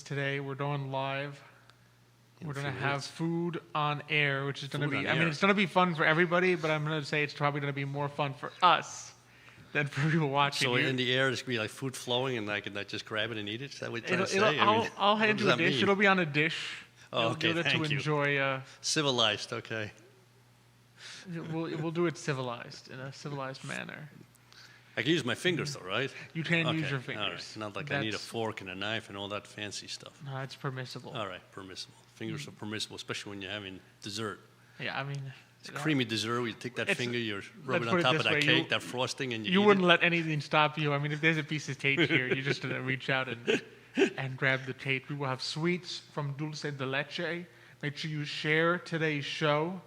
today. We're going live. We're going to few have minutes. food on air, which is going to Food be, on air. it's going to be fun for everybody, but I'm going to say it's probably going to be more fun for us than for people watching So here. in the air, there's gonna be like food flowing, and I can just grab it and eat it. Is that what you're trying to It'll, say? I'll what hand does you a that dish. mean? It'll be on a dish. Oh, You'll okay, get thank to you. enjoy. Civilized, okay. We'll do it civilized, in a civilized manner. I can use my fingers though, right? You can Okay, use your all fingers. right. Not like I need a That's- fork and a knife and all that fancy stuff. No, it's permissible. All right, permissible. Fingers are permissible, especially when you're having dessert. Yeah, I mean, It's a creamy dessert where you take that It's- finger, you let's rub it put on it top of this that way, cake, that frosting, and you eat wouldn't it. let anything stop you. I mean, if there's a piece of tape here, you're just gonna reach out and grab the tape. We will have sweets from Dulce de Leche. Make sure you share today's show.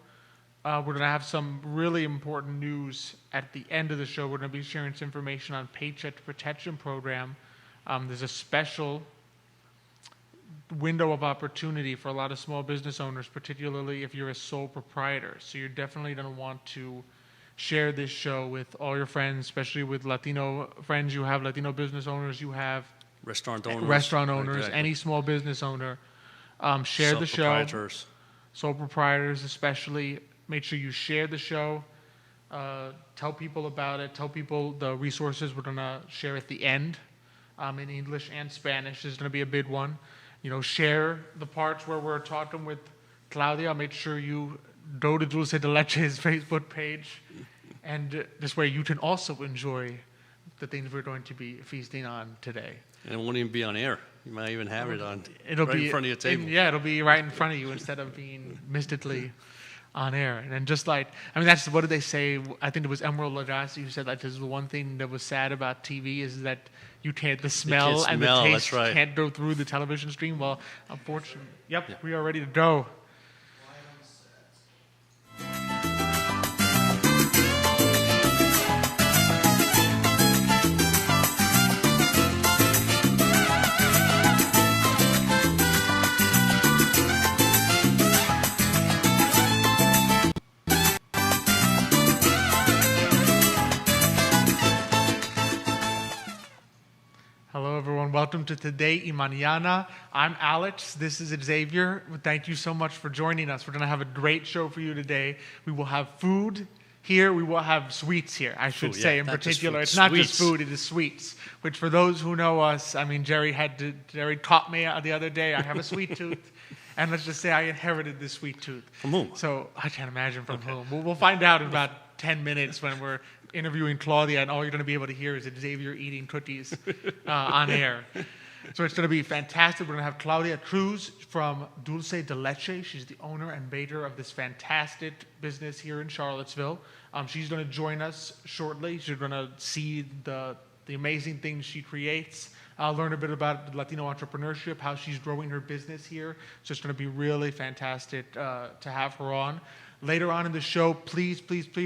We're gonna have some really important news at the end of the show. We're gonna be sharing some information on Paycheck Protection Program. There's a special window of opportunity for a lot of small business owners, particularly if you're a sole proprietor. So you're definitely going to want to share this show with all your friends, especially with Latino friends you have, Latino business owners you have, Restaurant owners. restaurant owners, Exactly. any small business owner. Share the show. Proprietors. Sole proprietors especially. Make sure you share the show. Tell people about it. Tell people the resources we're going to share at the end in English and Spanish. This is going to be a big one. You know, share the parts where we're talking with Claudia. Make sure you go to Dulce de Leche's Facebook page. And this way you can also enjoy the things we're going to be feasting on today. And it won't even be on air. You might even have it on It'll right be in front of your table. yeah, it'll be right in front of you instead of being mystically on air. And then just like, I mean, that's, what did they say? I think it was Emerald Lagasse who said that this is the one thing that was sad about TV is that you can't, the smell and smell, the that's taste right. can't go through the television stream. Well, unfortunately, we are ready to go. Hello, everyone. Welcome to Today y Mañana. I'm Alex. This is Xavier. Thank you so much for joining us. We're going to have a great show for you today. We will have food here. We will have sweets here, I should Food, say, yeah, in not just particular. food. It's not just Sweets. food, it is sweets, which for those who know us, I mean, Jerry caught me the other day. I have a sweet tooth. And let's just say I inherited this sweet tooth. From whom? So I can't imagine from whom. We'll find out in about 10 minutes when we're interviewing Claudia, and all you're going to be able to hear is Xavier eating cookies on air. So it's going to be fantastic. We're going to have Claudia Cruz from Dulce de Leche. She's the owner and baker of this fantastic business here in Charlottesville. She's going to join us shortly. She's going to see the amazing things she creates, learn a bit about Latino entrepreneurship, how she's growing her business here. So it's going to be really fantastic to have her on. Later on in the show, please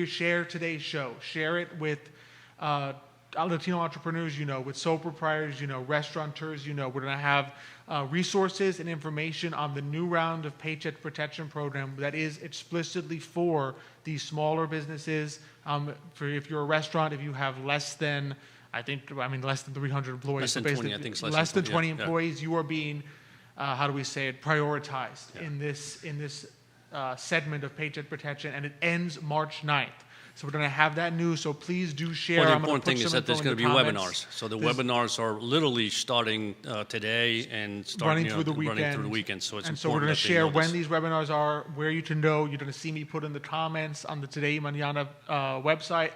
share today's show. Share it with Latino entrepreneurs you know, with sole proprietors you know, restaurateurs you know. We're going to have resources and information on the new round of Paycheck Protection Program that is explicitly for these smaller businesses. For if you're a restaurant, if you have less than 300 employees. Less than so 20, I think it's less less than than 20, 20 yeah. employees, you are being, prioritized Yeah. in this segment of Paycheck Protection, and it ends March 9th. So we're going to have that news, so please do share. Well, the I'm gonna important put thing is some that there's info going to in be the comments. webinars. So the There's- webinars are literally starting today and starting running through the weekend. Running through the weekend. So it's and so we're important going to that they share know when this. these webinars are, where you can go. You're going to see me put in the comments on the Today Mañana website.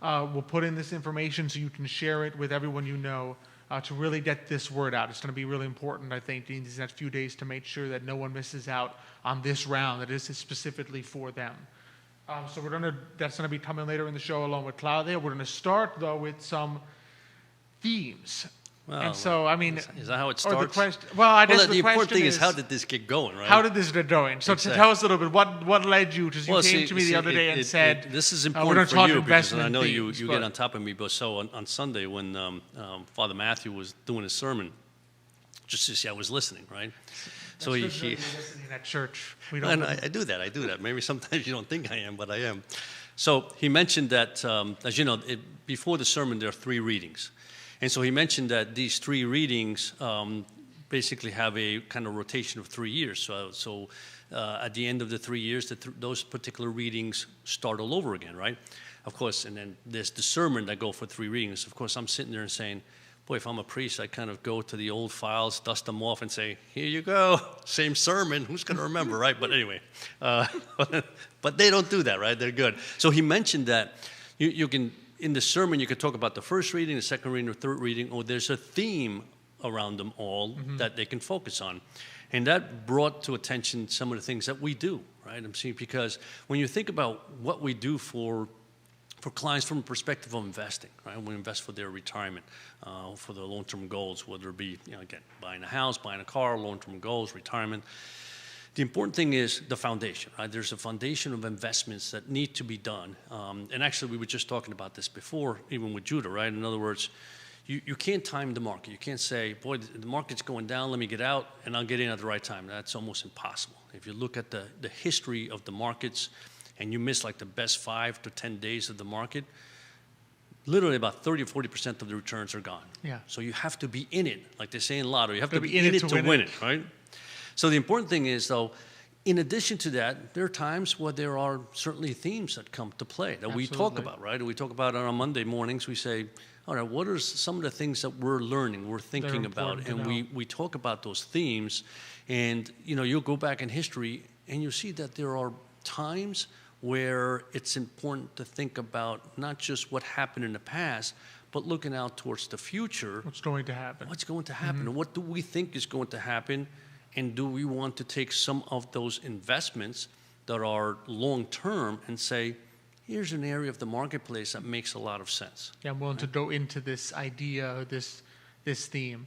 We'll put in this information so you can share it with everyone you know to really get this word out. It's going to be really important, I think, in these next few days to make sure that no one misses out on this round, that this is specifically for them. So that's going to be coming later in the show along with Claudia. We're going to start, though, with some themes. Well, and so, I mean, is that how it or the starts? question. Well, I guess the important question thing is how did this get going, right? how did this get going? So Exactly. to tell us a little bit, what led you? Because you Well, came to me the other day and said, this is we're important gonna for talk you because investment I know themes, you but- get on top of me. But so on Sunday when Father Matthew was doing his sermon, just to see I was listening, right? So That's he good that you're listening at church. We don't. and I do that. Maybe sometimes you don't think I am, but I am. So he mentioned that, as you know, before the sermon there are 3 readings. And so he mentioned that these 3 readings basically have a kind of rotation of 3 years. So at the end of the 3 years, those particular readings start all over again, right? Of course, and then there's the sermon that go for 3 readings. Of course, I'm sitting there and saying, boy, if I'm a priest, I kind of go to the old files, dust them off, and say, here you go, same sermon. Who's going to remember, right? But anyway, but they don't do that, right? They're good. So he mentioned that you can, in the sermon, you could talk about the first reading, the second reading, or third reading, or there's a theme around them all that they can focus on. And that brought to attention some of the things that we do, right? I'm saying, because when you think about what we do for clients from a perspective of investing, right? We invest for their retirement, for their long-term goals, whether it be, again, buying a house, buying a car, long-term goals, retirement. The important thing is the foundation, right? There's a foundation of investments that need to be done. And actually, we were just talking about this before, even with Judah, right? In other words, you can't time the market. You can't say, boy, the market's going down, let me get out, and I'll get in at the right time. That's almost impossible. If you look at the history of the markets, and you miss like the best 5 to 10 days of the market, literally about 30 or 40% of the returns are gone. Yeah. So you have to be in it, like they say in Lotto. You have to be in it to win it, right? So the important thing is, though, in addition to that, there are times where there are certainly themes that come to play that we talk about, right? We talk about it on Monday mornings. We say, all right, what are some of the things that we're learning, we're thinking about? And we talk about those themes. And, you'll go back in history and you'll see that there are times where it's important to think about not just what happened in the past, but looking out towards the future. What's going to happen? What's going to happen? And what do we think is going to happen? And do we want to take some of those investments that are long-term and say, here's an area of the marketplace that makes a lot of sense. Yeah, I'm willing to go into this idea, this theme.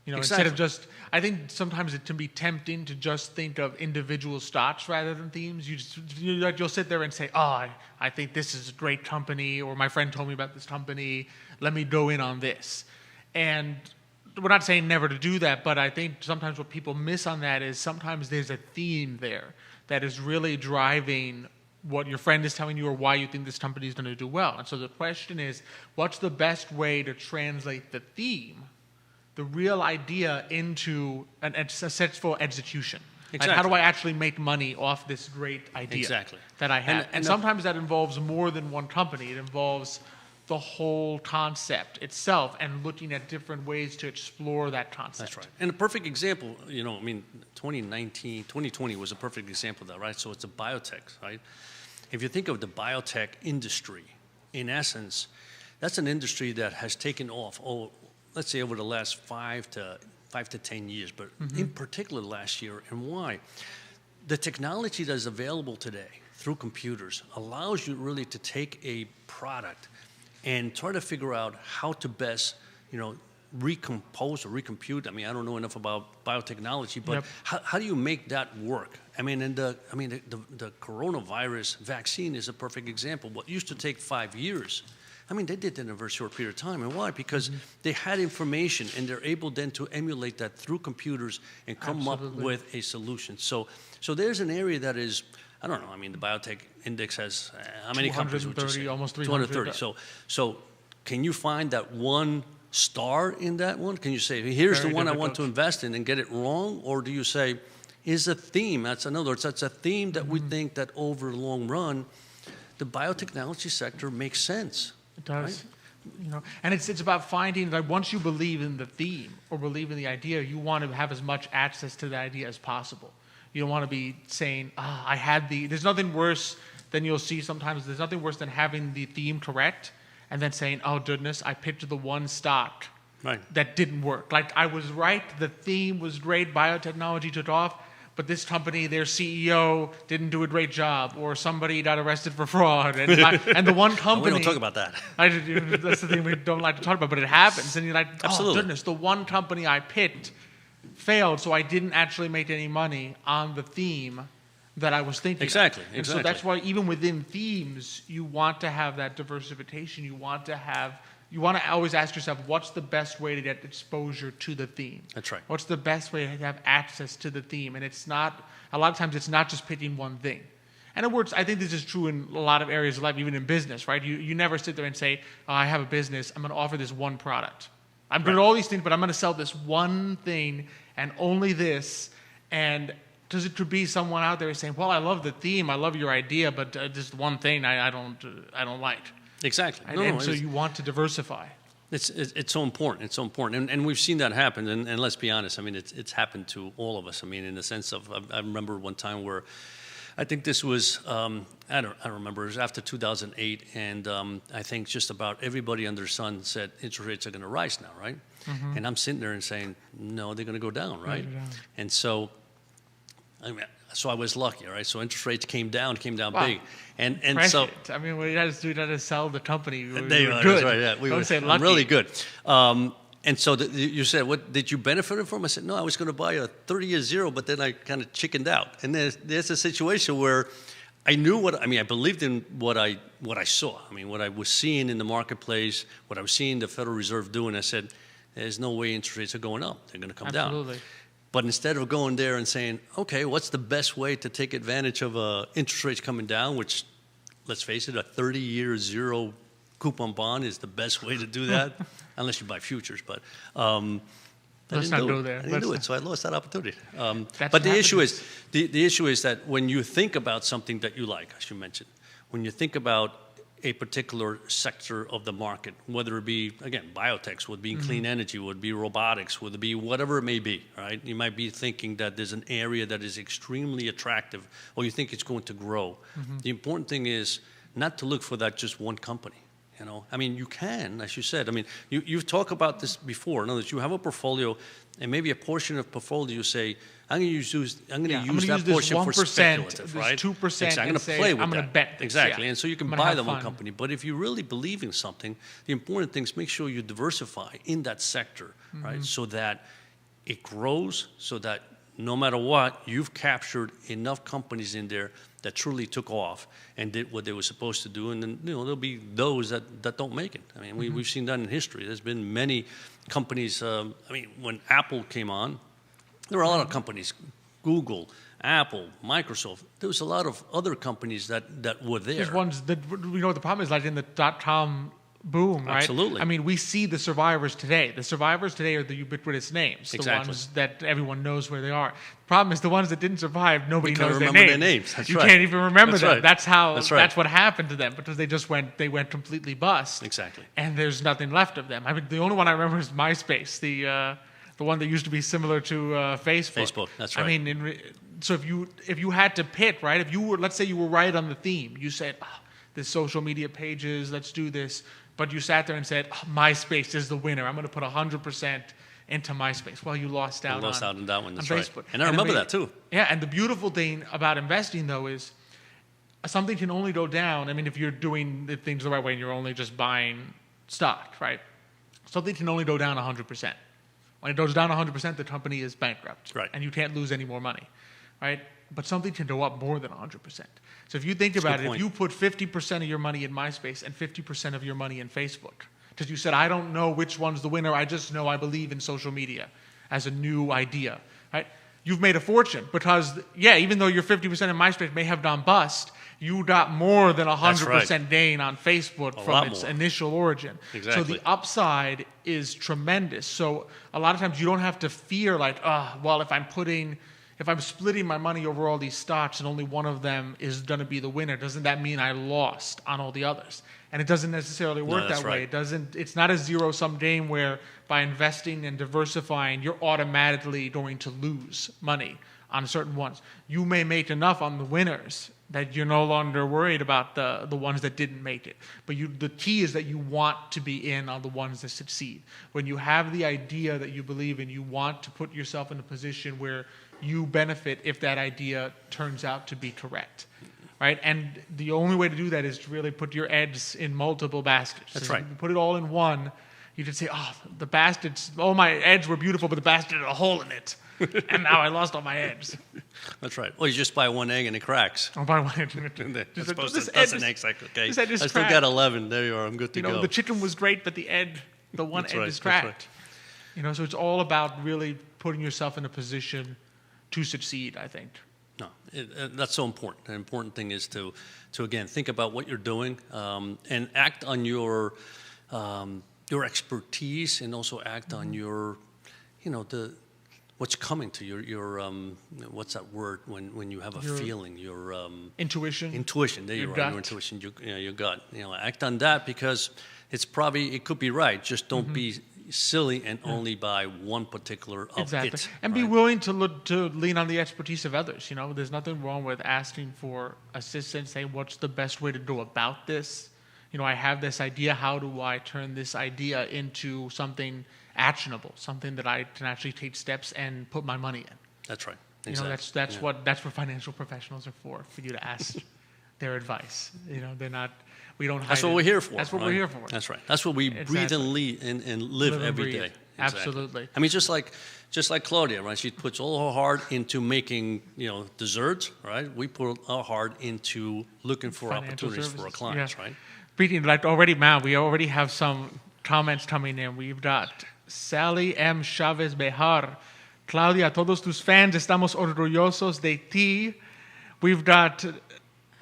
Exactly. Instead of just, I think sometimes it can be tempting to just think of individual stocks rather than themes. You'll sit there and say, oh, I think this is a great company, or my friend told me about this company, let me go in on this. And we're not saying never to do that, but I think sometimes what people miss on that is sometimes there's a theme there that is really driving what your friend is telling you or why you think this company is going to do well. And so the question is, what's the best way to translate the theme, the real idea, into a successful execution? Exactly. Like, how do I actually make money off this great idea that I have? And sometimes that involves more than one company. It involves the whole concept itself and looking at different ways to explore that concept. That's right. And a perfect example, 2020 was a perfect example of that, right? So it's a biotech, right? If you think of the biotech industry, in essence, that's an industry that has taken off, let's say over the last 5 to 10 years, but in particular last year. And why? The technology that is available today through computers allows you really to take a product and try to figure out how to best, recompose or recompute. I mean, I don't know enough about biotechnology, but how do you make that work? I mean, the coronavirus vaccine is a perfect example. What used to take 5 years, I mean, they did that in a very short period of time. And why? Because they had information, and they're able then to emulate that through computers and come up with a solution. So there's an area that is, I don't know. I mean, the biotech index has how many companies? 230, almost 300. 230. So can you find that one star in that one? Can you say, here's the one I want to invest in, and get it wrong? Or do you say, is a theme? That's in other words, that's a theme that we think that over the long run, the biotechnology sector makes sense. It does. Right? And it's about finding that once you believe in the theme or believe in the idea, you want to have as much access to the idea as possible. You don't want to be saying, there's nothing worse than you'll see sometimes. There's nothing worse than having the theme correct and then saying, oh, goodness, I picked the one stock that didn't work. Like, I was right, the theme was great, biotechnology took off, but this company, their CEO didn't do a great job, or somebody got arrested for fraud. And the one company... we don't talk about that. That's the thing we don't like to talk about, but it happens. And you're like, absolutely. Oh, goodness, the one company I picked failed, so I didn't actually make any money on the theme that I was thinking Exactly. And so that's why even within themes, you want to have that diversification. You want to always ask yourself, what's the best way to get exposure to the theme? That's right. What's the best way to have access to the theme? And it's not, a lot of times it's not just picking one thing. And it works, I think this is true in a lot of areas of life, even in business, right? You never sit there and say, oh, I have a business, I'm going to offer this one product. I'm doing all these things, but I'm going to sell this one thing and only this. And does it to be someone out there saying, well, I love the theme, I love your idea, but just one thing I don't like. Exactly. And so you want to diversify. It's so important. It's so important, and we've seen that happen. And let's be honest. I mean, it's happened to all of us. I mean, in the sense of, I remember one time where, I think this was I don't remember. It was after 2008, and I think just about everybody under the sun said interest rates are going to rise now, right? Mm-hmm. And I'm sitting there and saying, no, they're going to go down, right? And so, I was lucky, right? So interest rates came down wow. big, and so I mean, we had to sell the company. We were good. That's right, yeah. We were really good. And so you said, what did you benefit from? I said, no, I was going to buy a 30-year zero, but then I kind of chickened out. And there's a situation where I knew I believed in what I saw. I mean, what I was seeing in the marketplace, what I was seeing the Federal Reserve do, and I said, there's no way interest rates are going up. They're going to come down. But instead of going there and saying, okay, what's the best way to take advantage of interest rates coming down, which, let's face it, a 30-year zero coupon bond is the best way to do that, unless you buy futures. But let's not go there. I didn't do it, so I lost that opportunity. But the issue is that when you think about something that you like, as you mentioned, when you think about a particular sector of the market, whether it be, again, biotechs, would be clean energy, would be robotics, would it be whatever it may be, right? You might be thinking that there's an area that is extremely attractive, or you think it's going to grow. The important thing is not to look for that just one company. You know, I mean, you can, as you said. I mean, you've talked about this before. In other words, you have a portfolio, and maybe a portion of portfolio you say, I'm going to use that portion for speculative, right? 2%, exactly. I'm going to play with I'm going to bet this. Exactly, yeah. and so you can buy the one company. But if you really believe in something, the important thing is make sure you diversify in that sector, right? So that it grows, so that no matter what, you've captured enough companies in there that truly took off and did what they were supposed to do, and then there'll be those that don't make it. I mean, we've seen that in history. There's been many companies. I mean, when Apple came on, there were a lot of companies, Google, Apple, Microsoft. There was a lot of other companies that were there. There's ones that the problem is, like in the .com boom, right? Absolutely. I mean, we see the survivors today. The survivors today are the ubiquitous names, the ones that everyone knows where they are. The problem is the ones that didn't survive, nobody knows their names. That's you right. can't even remember That's them. right. That's what happened to them, because they went completely bust. Exactly. And there's nothing left of them. I mean, the only one I remember is MySpace, the one that used to be similar to Facebook. Facebook, that's right. I mean, so if you had to pick, right? If you were, let's say you were right on the theme, you said, this social media pages, let's do this. But you sat there and said, MySpace is the winner. I'm going to put 100% into MySpace. Well, you lost out on that one. That's right. Facebook. And I remember that too. Yeah, and the beautiful thing about investing, though, is something can only go down. I mean, if you're doing the things the right way and you're only just buying stock, right? Something can only go down 100%. When it goes down 100%, the company is bankrupt. Right. And you can't lose any more money, right? But something can go up more than 100%. So if you think about it, if you put 50% of your money in MySpace and 50% of your money in Facebook, because you said, I don't know which one's the winner, I just know I believe in social media as a new idea, right? You've made a fortune because, even though your 50% in MySpace may have gone bust, you got more than 100% gain on Facebook from its initial origin. Exactly. So the upside is tremendous. So a lot of times you don't have to fear like, if I'm splitting my money over all these stocks and only one of them is going to be the winner, doesn't that mean I lost on all the others? And it doesn't necessarily work that way. It's not a zero-sum game where by investing and diversifying, you're automatically going to lose money on certain ones. You may make enough on the winners that you're no longer worried about the ones that didn't make it. But the key is that you want to be in on the ones that succeed. When you have the idea that you believe in, you want to put yourself in a position where you benefit if that idea turns out to be correct, right? And the only way to do that is to really put your eggs in multiple baskets. That's so right. If you put it all in one, you can say, the baskets, all my eggs were beautiful, but the basket had a hole in it. And now I lost all my eggs. That's right. Well, you just buy one egg and it cracks. I'll buy one egg. As opposed to a dozen eggs. Okay. I still got 11. There you are. I'm good to go. The chicken was great, but the one egg is cracked. Right. So it's all about really putting yourself in a position to succeed, I think. No, that's so important. The important thing is to again, think about what you're doing and act on your your expertise and also act on your, what's coming to your what's that word when you have a feeling, your Intuition. intuition. There you Your are, gut. your intuition, your gut. Act on that because it could be right. Just don't be silly and only buy one particular of Exactly. it. And be right? willing to lean on the expertise of others. There's nothing wrong with asking for assistance, saying, what's the best way to go about this? I have this idea. How do I turn this idea into something actionable, something that I can actually take steps and put my money in? That's right. Exactly. That's what financial professionals are for you to ask their advice. They're not. We don't. That's hide what it. we're here for. That's what right? we're here for. That's right. That's what we breathe and live and every breathe. day. Exactly. Absolutely. I mean, just like Claudia, right? She puts all her heart into making, desserts, right? We put our heart into looking for Financial opportunities for our services, clients, yeah. right? Speaking like already, man, we already have some comments coming in. We've got Sally M. Chavez Bejar. Claudia, todos tus fans estamos orgullosos de ti. We've got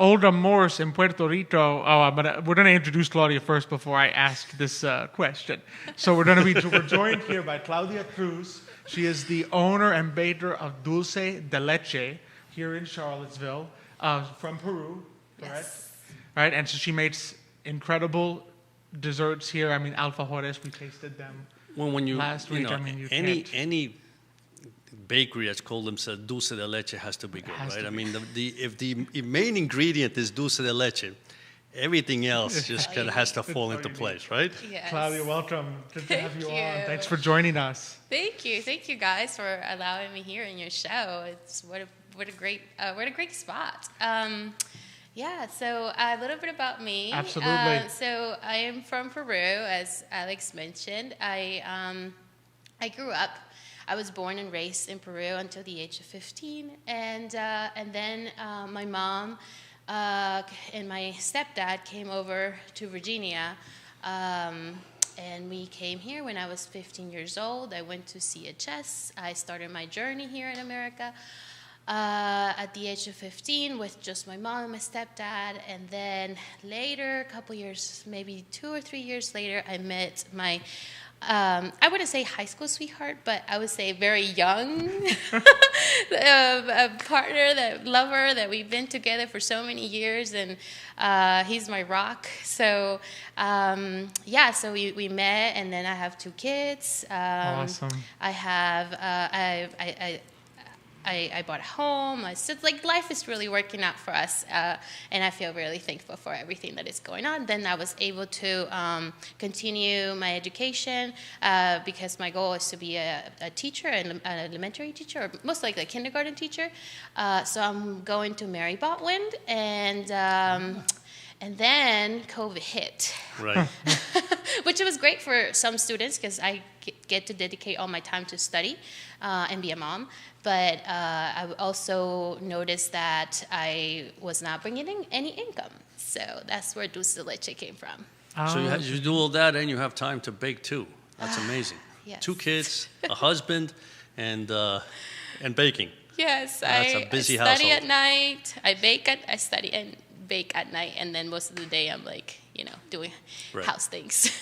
Olga Morse in Puerto Rico. But we're going to introduce Claudia first before I ask this question. So we're joined here by Claudia Cruz. She is the owner and baker of Dulce de Leche here in Charlottesville, from Peru, correct? Yes. Right, and so she makes incredible desserts here. I mean, alfajores, we tasted them When you last week. You can't. any bakery that's called themselves dulce de leche has to be good, Has right? to I mean, if the main ingredient is dulce de leche, everything else just kind of has to fall all into you need. place, right? Yes. Claudia, welcome. Good to have you Thank on. you. Thanks for joining us. Thank you guys for allowing me here in your show. It's what a great spot. So a little bit about me. Absolutely. So I am from Peru, as Alex mentioned. I grew up. I was born and raised in Peru until the age of 15, and then my mom and my stepdad came over to Virginia. And we came here when I was 15 years old. I went to CHS. I started my journey here in America at the age of 15 with just my mom and my stepdad. And then later, a couple years, maybe 2 or 3 years later, I met my, I wouldn't say high school sweetheart, but I would say very young a partner, lover that we've been together for so many years, and he's my rock. So so we met, and then I have 2 kids. Awesome. I have I bought a home. So life is really working out for us, and I feel really thankful for everything that is going on. Then I was able to continue my education because my goal is to be a teacher, an elementary teacher, or most likely a kindergarten teacher. So I'm going to Mary Botwind, and then COVID hit. Right. Which was great for some students because I get to dedicate all my time to study and be a mom. But I also noticed that I was not bringing in any income. So that's where Dulce de Leche came from. So you do all that and you have time to bake too. That's amazing. Yes. 2 kids, a husband, and baking. Yes, That's a busy I study household. at night. I study and bake at night, and then most of the day I'm doing Right. house things.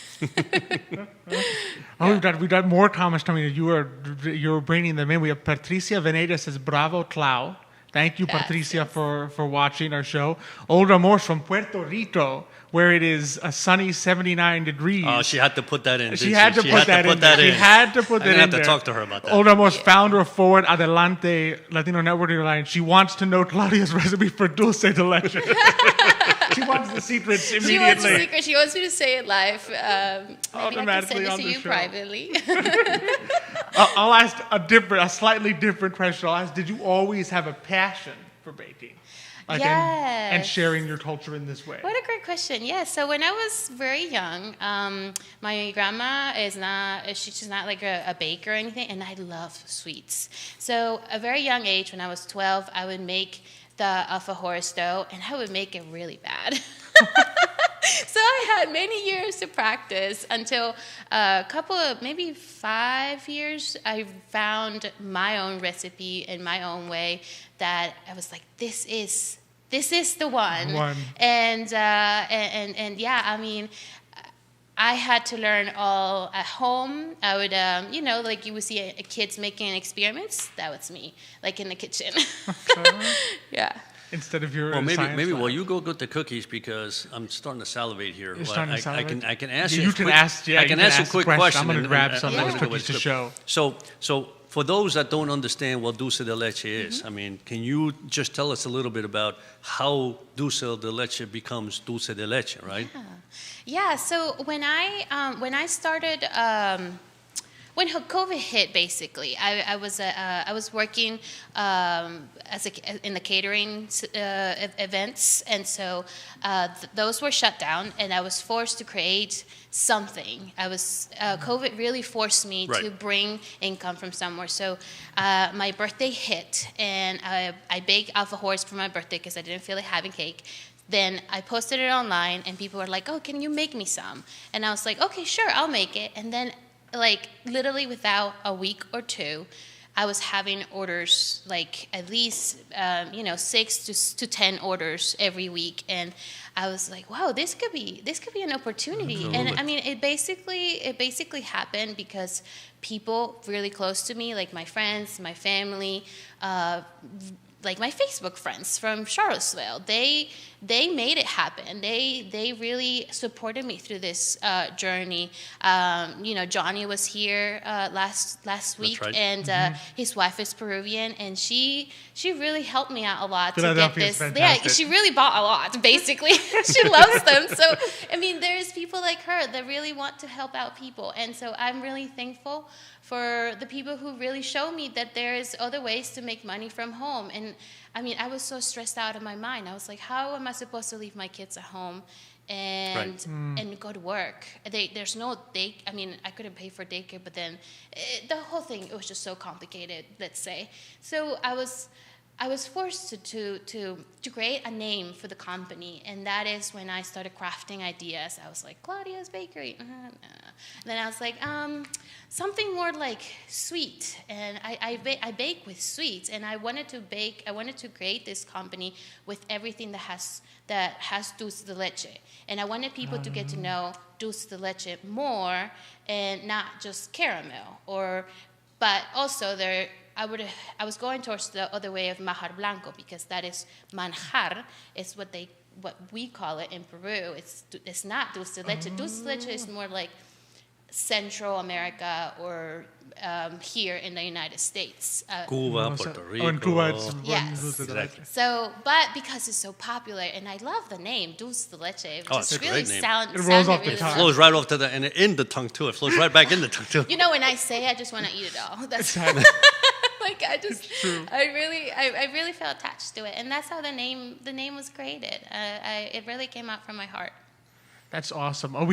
We've got more comments coming in. You're bringing them in. We have Patricia Venegas says, "Bravo, Clau." Thank you, Yes, Patricia, yes. for watching our show. Olga Morse from Puerto Rico, where it is a sunny 79 degrees. Oh, she had to put that in. She didn't had to She put that in. She had to put I'm that gonna in have to there. talk to her about that. Olga Morse, Yeah. founder of Forward Adelante Latino Networking Alliance. She wants to know Claudia's recipe for dulce de leche. She wants the secrets She wants immediately. a secret. She wants me to say it live. Maybe I can Automatically send it on to the you show. privately. I'll ask a slightly different question. I'll ask, did you always have a passion for baking? And Yes. sharing your culture in this way? What a great question. Yeah, so when I was very young, my grandma she's not like a baker or anything, and I love sweets. So at a very young age, when I was 12, I would make the alfajores dough, and I would make it really bad. So I had many years to practice until a couple of, maybe 5 years, I found my own recipe in my own way that I was like, this is the one. And yeah, I mean, I had to learn all at home. I would, like you would see kids making experiments. That was me, like in the kitchen. Yeah. Instead of your Well, science maybe lab. while you go get the cookies, because I'm starting to salivate here. You're Well, starting to salivate? I can ask Yeah, you. you can ask. Yeah, I you can can ask ask a quick the question. question. I'm gonna and- grab and- some of and those we'll go cookies with to the clip. show. So for those that don't understand what dulce de leche is, I mean, can you just tell us a little bit about how dulce de leche becomes dulce de leche, right? Yeah. So when I started, when COVID hit, basically, I was working in the catering events, and so those were shut down, and I was forced to create something. COVID really forced me to Right. bring income from somewhere. So my birthday hit, and I baked alfajores for my birthday because I didn't feel like having cake. Then I posted it online, and people were like, "Oh, can you make me some?" And I was like, "Okay, sure, I'll make it." And then, like, literally without a week or two, I was having orders, like at least 6 to 10 orders every week, and I was like, "Wow, this could be an opportunity." Absolutely. And I mean, it basically happened because people really close to me, like my friends, my family, like my Facebook friends from Charlottesville, they made it happen. They really supported me through this journey. Johnny was here last week, right. and his wife is Peruvian, and she really helped me out a lot to get Philadelphia is this. fantastic. Yeah, she really bought a lot. Basically, she loves them. So I mean, there's people like her that really want to help out people, and so I'm really thankful for the people who really show me that there is other ways to make money from home. And I mean, I was so stressed out of my mind. I was like, how am I supposed to leave my kids at home and go to work? There's no day. I mean, I couldn't pay for daycare, but then the whole thing, it was just so complicated, let's say. So I was forced to create a name for the company, and that is when I started crafting ideas. I was like, Claudia's Bakery. Then I was like, something more like sweet, and I bake with sweets, and I wanted to create this company with everything that has dulce de leche, and I wanted people to get to know dulce de leche more, and not just caramel, but also there. I was going towards the other way of manjar blanco, because that is manjar, is what we call it in Peru. It's not dulce de leche. Dulce de leche is more like Central America or here in the United States. Cuba, Puerto Rico. Oh, in Cuba, it's Yes. dulce de leche. So, but because it's so popular, and I love the name dulce de leche, it Oh, just it's a really great name. It rolls sounded off the really tongue. well. Flows right off to and in the tongue too. It flows right back in the tongue too. You know, when I say it, I just want to eat it all. That's like I really felt attached to it, and that's how the name was created. It really came out from my heart. That's awesome. Oh,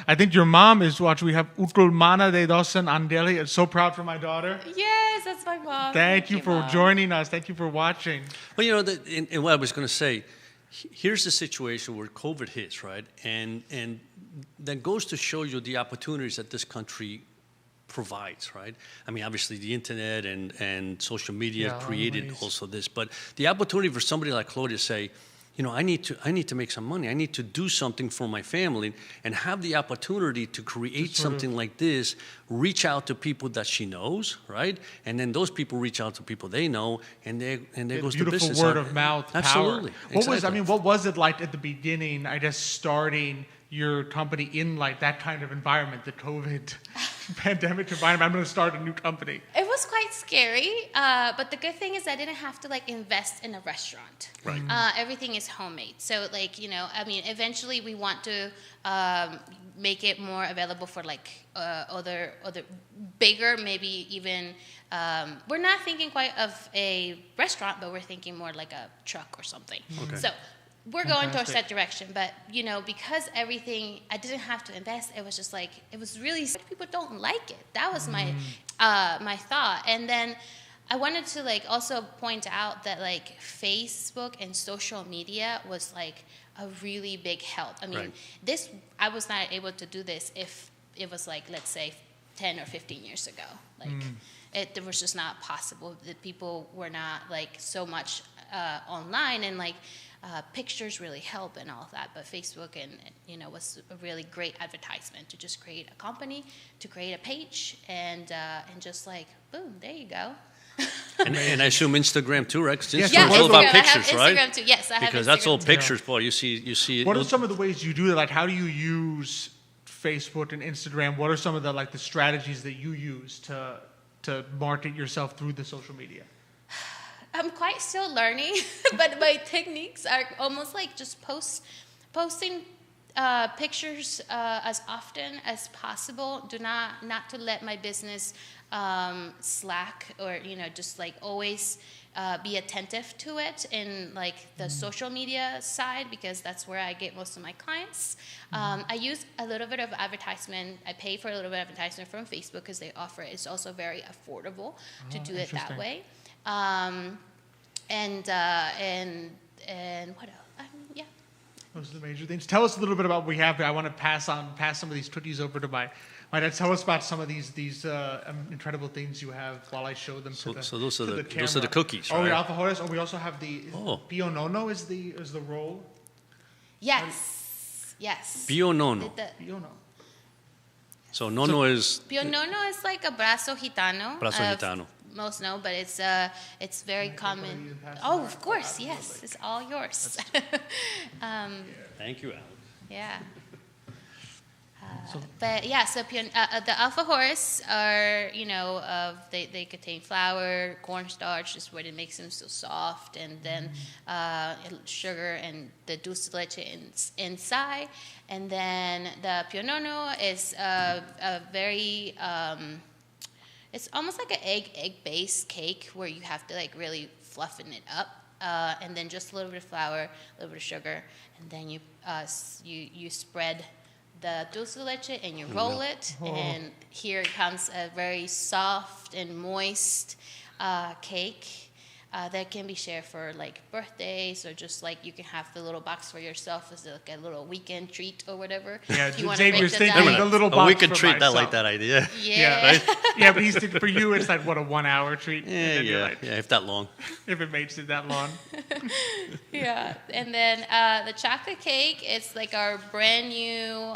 I think your mom is watching. We have Utulmana de Dosen Andeli. I'm so proud for my daughter. Yes, that's my mom. Thank you for Mom. joining us. Thank you for watching. Well, and what I was going to say, here's the situation where COVID hits, right? And that goes to show you the opportunities that this country provides, right? I mean, obviously the internet and social media created ways. also this, but the opportunity for somebody like Claudia to say, I need to make some money. I need to do something for my family, and have the opportunity to create something like this, reach out to people that she knows, right? And then those people reach out to people they know, and there goes the Beautiful business. word of mouth Absolutely. power. What was it like at the beginning, I guess, starting your company in like that kind of environment, the COVID pandemic environment? I'm going to start a new company. It was quite scary, but the good thing is I didn't have to invest in a restaurant. Right. Everything is homemade. So eventually we want to make it more available for other bigger, maybe even. We're not thinking quite of a restaurant, but we're thinking more like a truck or something. Okay. So we're going towards Fantastic. that direction, but because everything, I didn't have to invest. It was just it was really, people don't like it. That was my my thought. And then I wanted to also point out that Facebook and social media was a really big help. I mean, Right. I was not able to do this if it was let's say 10 or 15 years ago. It was just not possible. The people were not so much online, and like pictures really help and all of that. But Facebook and was a really great advertisement to just create a company, to create a page, and just like boom, there you go. And I assume Instagram too, right? 'Cause Yes, Instagram's all Instagram. about pictures, I have right? Instagram too. Yes, I have Because Instagram that's all too. pictures, boy. You see. What are some of the ways you do that? Like, how do you use Facebook and Instagram? What are some of the strategies that you use to market yourself through the social media? I'm quite still learning, but my techniques are almost like just posting pictures as often as possible. Do not to let my business slack, or just like always be attentive to it in like the social media side, because that's where I get most of my clients. I use a little bit of advertisement. I pay for a little bit of advertisement from Facebook because they offer it. It's also very affordable to do it that way. And what else? Yeah. Those are the major things. Tell us a little bit about what we have. I want to pass some of these cookies over to my dad. Tell us about some of these incredible things you have while I show them to the So those are to the camera. cookies, Oh, right? the alfajores. Oh, we also have the Pio Nono is the roll. Yes. Pio Nono. Pio Nono. So Nono is Pio Nono is like a brazo gitano. Brazo Gitano. Most know, but it's very common. Oh, of course, yes, it's all yours. Thank you, Alex. Yeah. But yeah, so the alfajores are, they contain flour, cornstarch, is what it makes them so soft, and then sugar and the dulce de leche inside. And then the Pio Nono is a very, it's almost like an egg-based cake where you have to like really fluffen it up, and then just a little bit of flour, a little bit of sugar, and then you spread the dulce de leche and you roll it, and here comes a very soft and moist cake that can be shared for like birthdays, or just like you can have the little box for yourself as like a little weekend treat or whatever. Yeah, If you wanna Xavier's break the thinking diet. the little Oh, box we could for treat that myself. like that idea. Yeah. Yeah, but for you, it's like, what, a 1 hour treat? And then you're like, If that long. if it makes it that long. Yeah, and then the chocolate cake is like our brand new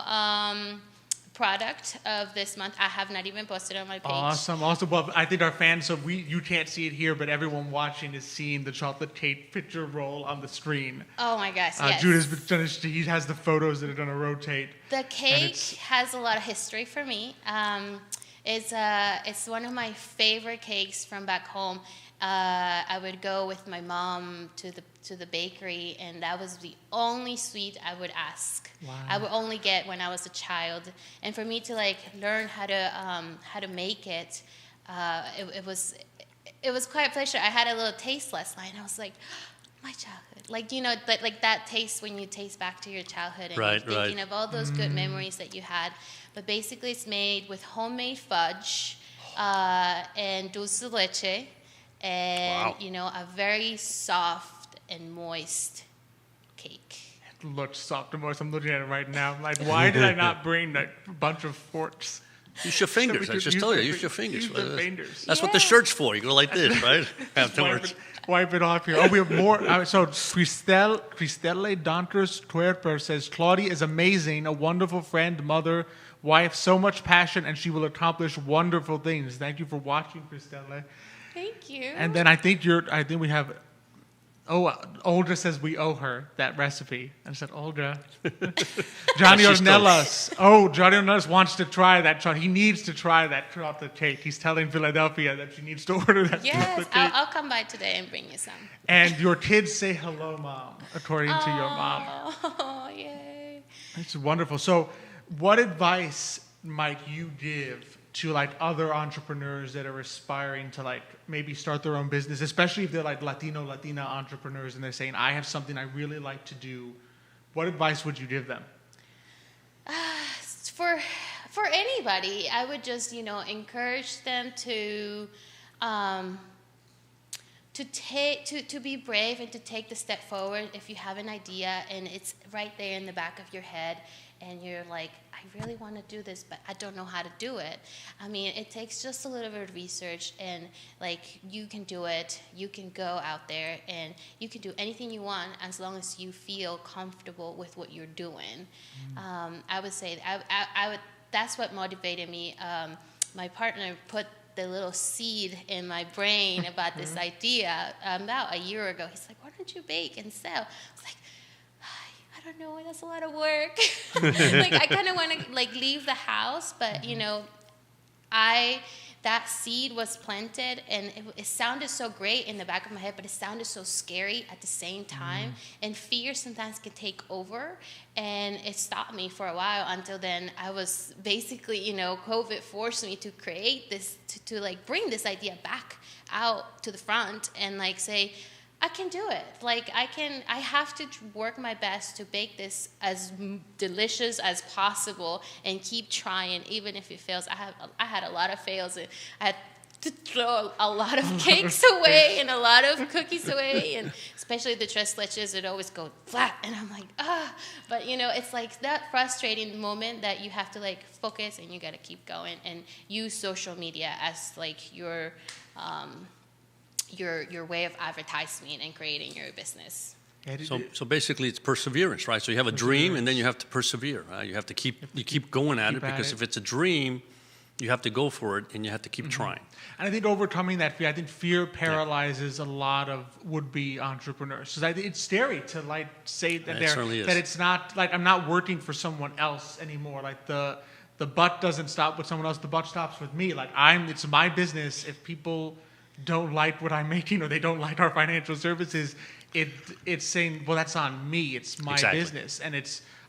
product of this month. I have not even posted on my page. Awesome. Well, I think our fans, so you can't see it here, but everyone watching is seeing the chocolate cake picture roll on the screen. Oh my gosh, yes. Judah's he has the photos that are going to rotate. The cake has a lot of history for me. It's one of my favorite cakes from back home. I would go with my mom to the bakery, and that was the only sweet I would ask. Wow. I would only get when I was a child, and for me to like learn how to make it, it was quite a pleasure. I had a little taste last night, and I was like, my childhood, like that taste when you taste back to your childhood, and you're thinking of all those good memories that you had. But basically, it's made with homemade fudge and dulce de leche. And, a very soft and moist cake. It looks soft and moist. I'm looking at it right now. I'm like, why did I not bring a bunch of forks? Use your fingers. we I could just use told you. the Use your fi- fingers. use the fingers. That's what the shirt's for. You go like this, right? Afterwards. Wipe it off here. Oh, we have more. So Cristelle Donkers Twerper says, Claudia is amazing, a wonderful friend, mother, wife, so much passion, and she will accomplish wonderful things. Thank you for watching, Cristelle. Thank you. And then I think we have. Oh, Olga says we owe her that recipe. And I said, Olga. Johnny She's Ornelas. Oh, Johnny Ornelas wants to try that. He needs to try that chocolate cake. He's telling Philadelphia that she needs to order that Yes, chocolate cake. I'll come by today and bring you some. And your kids say hello, Mom, according to your mom. Oh, yay. It's wonderful. So what advice might you give to like other entrepreneurs that are aspiring to like maybe start their own business, especially if they're like Latina entrepreneurs and they're saying, I have something I really like to do. What advice would you give them? For anybody, I would just, encourage them to to be brave and to take the step forward if you have an idea and it's right there in the back of your head and you're like, I really want to do this, but I don't know how to do it. I mean, it takes just a little bit of research, and like, you can do it. You can go out there and you can do anything you want as long as you feel comfortable with what you're doing. I would say I would. That's what motivated me. My partner put the little seed in my brain about this idea about a year ago. He's like, "Why don't you bake and sell?" I was like, I don't know, that's a lot of work. Like, I kind of want to like leave the house, but you know, that seed was planted, and it sounded so great in the back of my head, but it sounded so scary at the same time. And fear sometimes can take over, and it stopped me for a while. Until then, I was basically, you know, COVID forced me to create this, to like bring this idea back out to the front and like say, I can do it. Like, I have to work my best to bake this as delicious as possible and keep trying, even if it fails. I had a lot of fails, and I had to throw a lot of cakes away and a lot of cookies away, and especially the tres leches, it always go flat, and I'm like, ah. But, you know, it's like that frustrating moment that you have to, like, focus, and you got to keep going and use social media as, like, your way of advertising and creating your business. So basically, it's perseverance, right? So you have a dream, and then you have to persevere, right? You have to keep going at it, because if it's a dream, you have to go for it, and you have to keep trying. And I think overcoming that fear, I think fear paralyzes a lot of would-be entrepreneurs. Because I think it's scary to like say that that it's not like I'm not working for someone else anymore. Like the butt doesn't stop with someone else. The butt stops with me. Like it's my business. If people don't like what I'm making, or they don't like our financial services, it's saying, well, that's on me. It's my business. And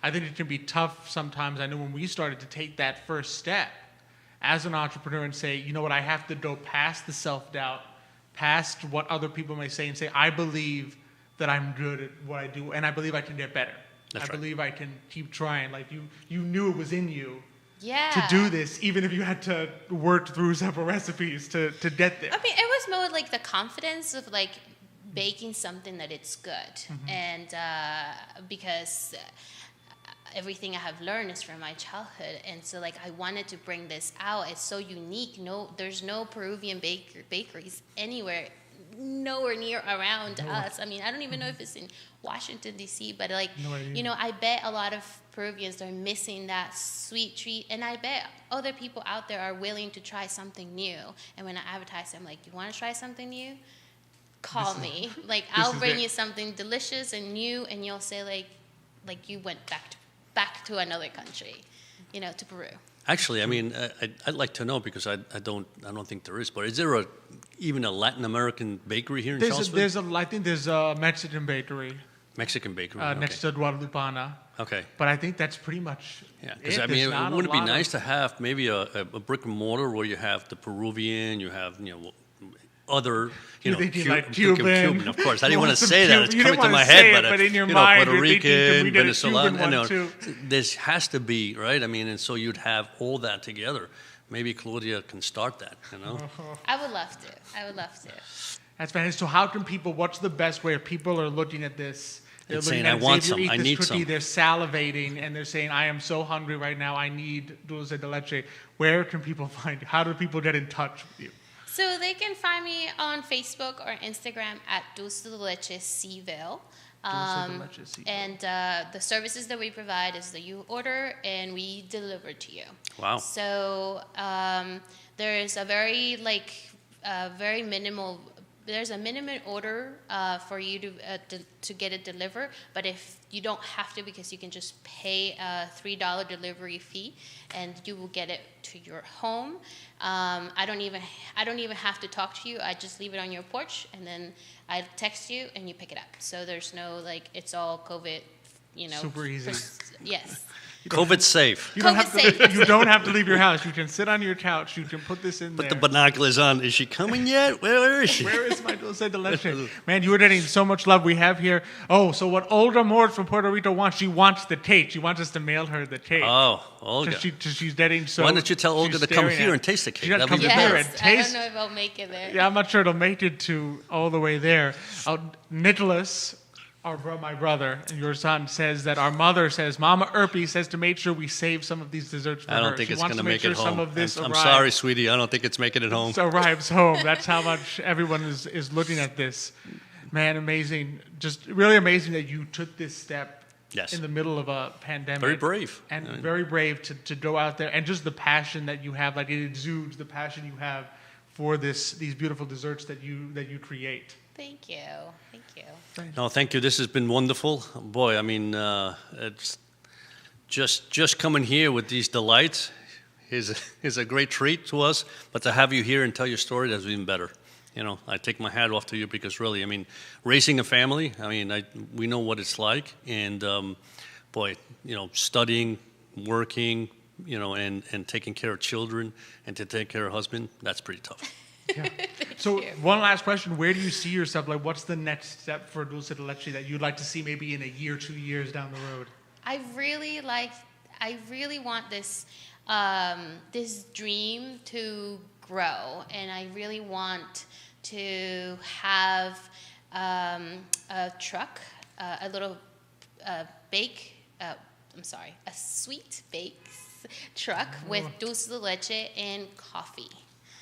I think it can be tough sometimes. I know when we started to take that first step as an entrepreneur and say, you know what, I have to go past the self-doubt, past what other people may say, and say, I believe that I'm good at what I do, and I believe I can get better. I believe I can keep trying. Like you knew it was in you. Yeah. To do this, even if you had to work through several recipes to get there. I mean, it was more like the confidence of like baking something that it's good, and because everything I have learned is from my childhood, and so like I wanted to bring this out. It's so unique. There's no Peruvian bakeries anywhere, nowhere near around us. I mean, I don't even know if it's in Washington, D.C., but like, you know, I bet a lot of Peruvians are missing that sweet treat, and I bet other people out there are willing to try something new. And when I advertise, I'm like, you want to try something new? Call me. Like, I'll bring you something delicious and new, and you'll say like you went back to another country, you know, to Peru. Actually, I mean, I'd like to know, because I don't think there is. But is there even a Latin American bakery here in Charlottesville? I think there's a Mexican bakery. Mexican bakery. Next to Guadalupana. Okay. But I think that's pretty much because I mean, wouldn't it be nice to have maybe a brick and mortar where you have the Peruvian, you have, you know, other, you know, Cuban, of course. I didn't want to say that; it's coming to my head, but in your you mind, know, Puerto Rican, Venezuelan. I know this has to be right. I mean, and so you'd have all that together. Maybe Claudia can start that. You know, I would love to. That's fantastic. So, how can people? What's the best way? If people are looking at this, they're saying, looking at I want some. I need cookie, some. They're salivating, and they're saying, I am so hungry right now. I need dulce de leche. Where can people find you? How do people get in touch with you? So they can find me on Facebook or Instagram at Dulce de Leche Seville. And the services that we provide is that you order and we deliver to you. Wow. So there's a very minimal. There's a minimum order for you to get it delivered, but if you don't have to, because you can just pay a $3 delivery fee, and you will get it to your home. I don't even have to talk to you. I just leave it on your porch, and then I text you, and you pick it up. So there's no it's all COVID, you know. Super easy. Yes. COVID safe. You don't have COVID to. You don't have to leave your house. You can sit on your couch. You can put this in Put there. the binoculars on. Is she coming yet? Where is she? Where is my dulce de leche? Man, you are getting so much love. We have here. Oh, so what Olga Moore from Puerto Rico wants? She wants the tape. She wants us to mail her the tape. Oh, Olga. She's getting so. Why don't you tell Olga she's to come staring here at- and taste the cake? She got to That'd come be here better. and Yes, I taste. don't know if I'll make it there. Yeah, I'm not sure it'll make it to all the way there. Nicholas, my brother, and your son, says that our mother says, Mama Erpy says to make sure we save some of these desserts for her. I don't think She it's wants going to make make sure it home. some of this I'm arrives. sorry, sweetie. I don't think it's making it home. Arrives home. That's how much everyone is looking at this. Man, amazing. Just really amazing that you took this step Yes. in the middle of a pandemic. Very brave. And I mean- very brave to go out there and just the passion that you have, like it exudes the passion you have for these beautiful desserts that you create. Thank you. Thank you. No, thank you. This has been wonderful. Boy, I mean, it's just coming here with these delights is a great treat to us. But to have you here and tell your story, that's even better. You know, I take my hat off to you because really, I mean, raising a family, I mean, we know what it's like. And, boy, you know, studying, working, you know, and taking care of children and to take care of husband, that's pretty tough. Yeah. So one last question: where do you see yourself? Like, what's the next step for Dulce de Leche that you'd like to see maybe in a year, 2 years down the road? I really want this this dream to grow, and I really want to have a truck, a little a sweet bake truck with dulce de leche and coffee.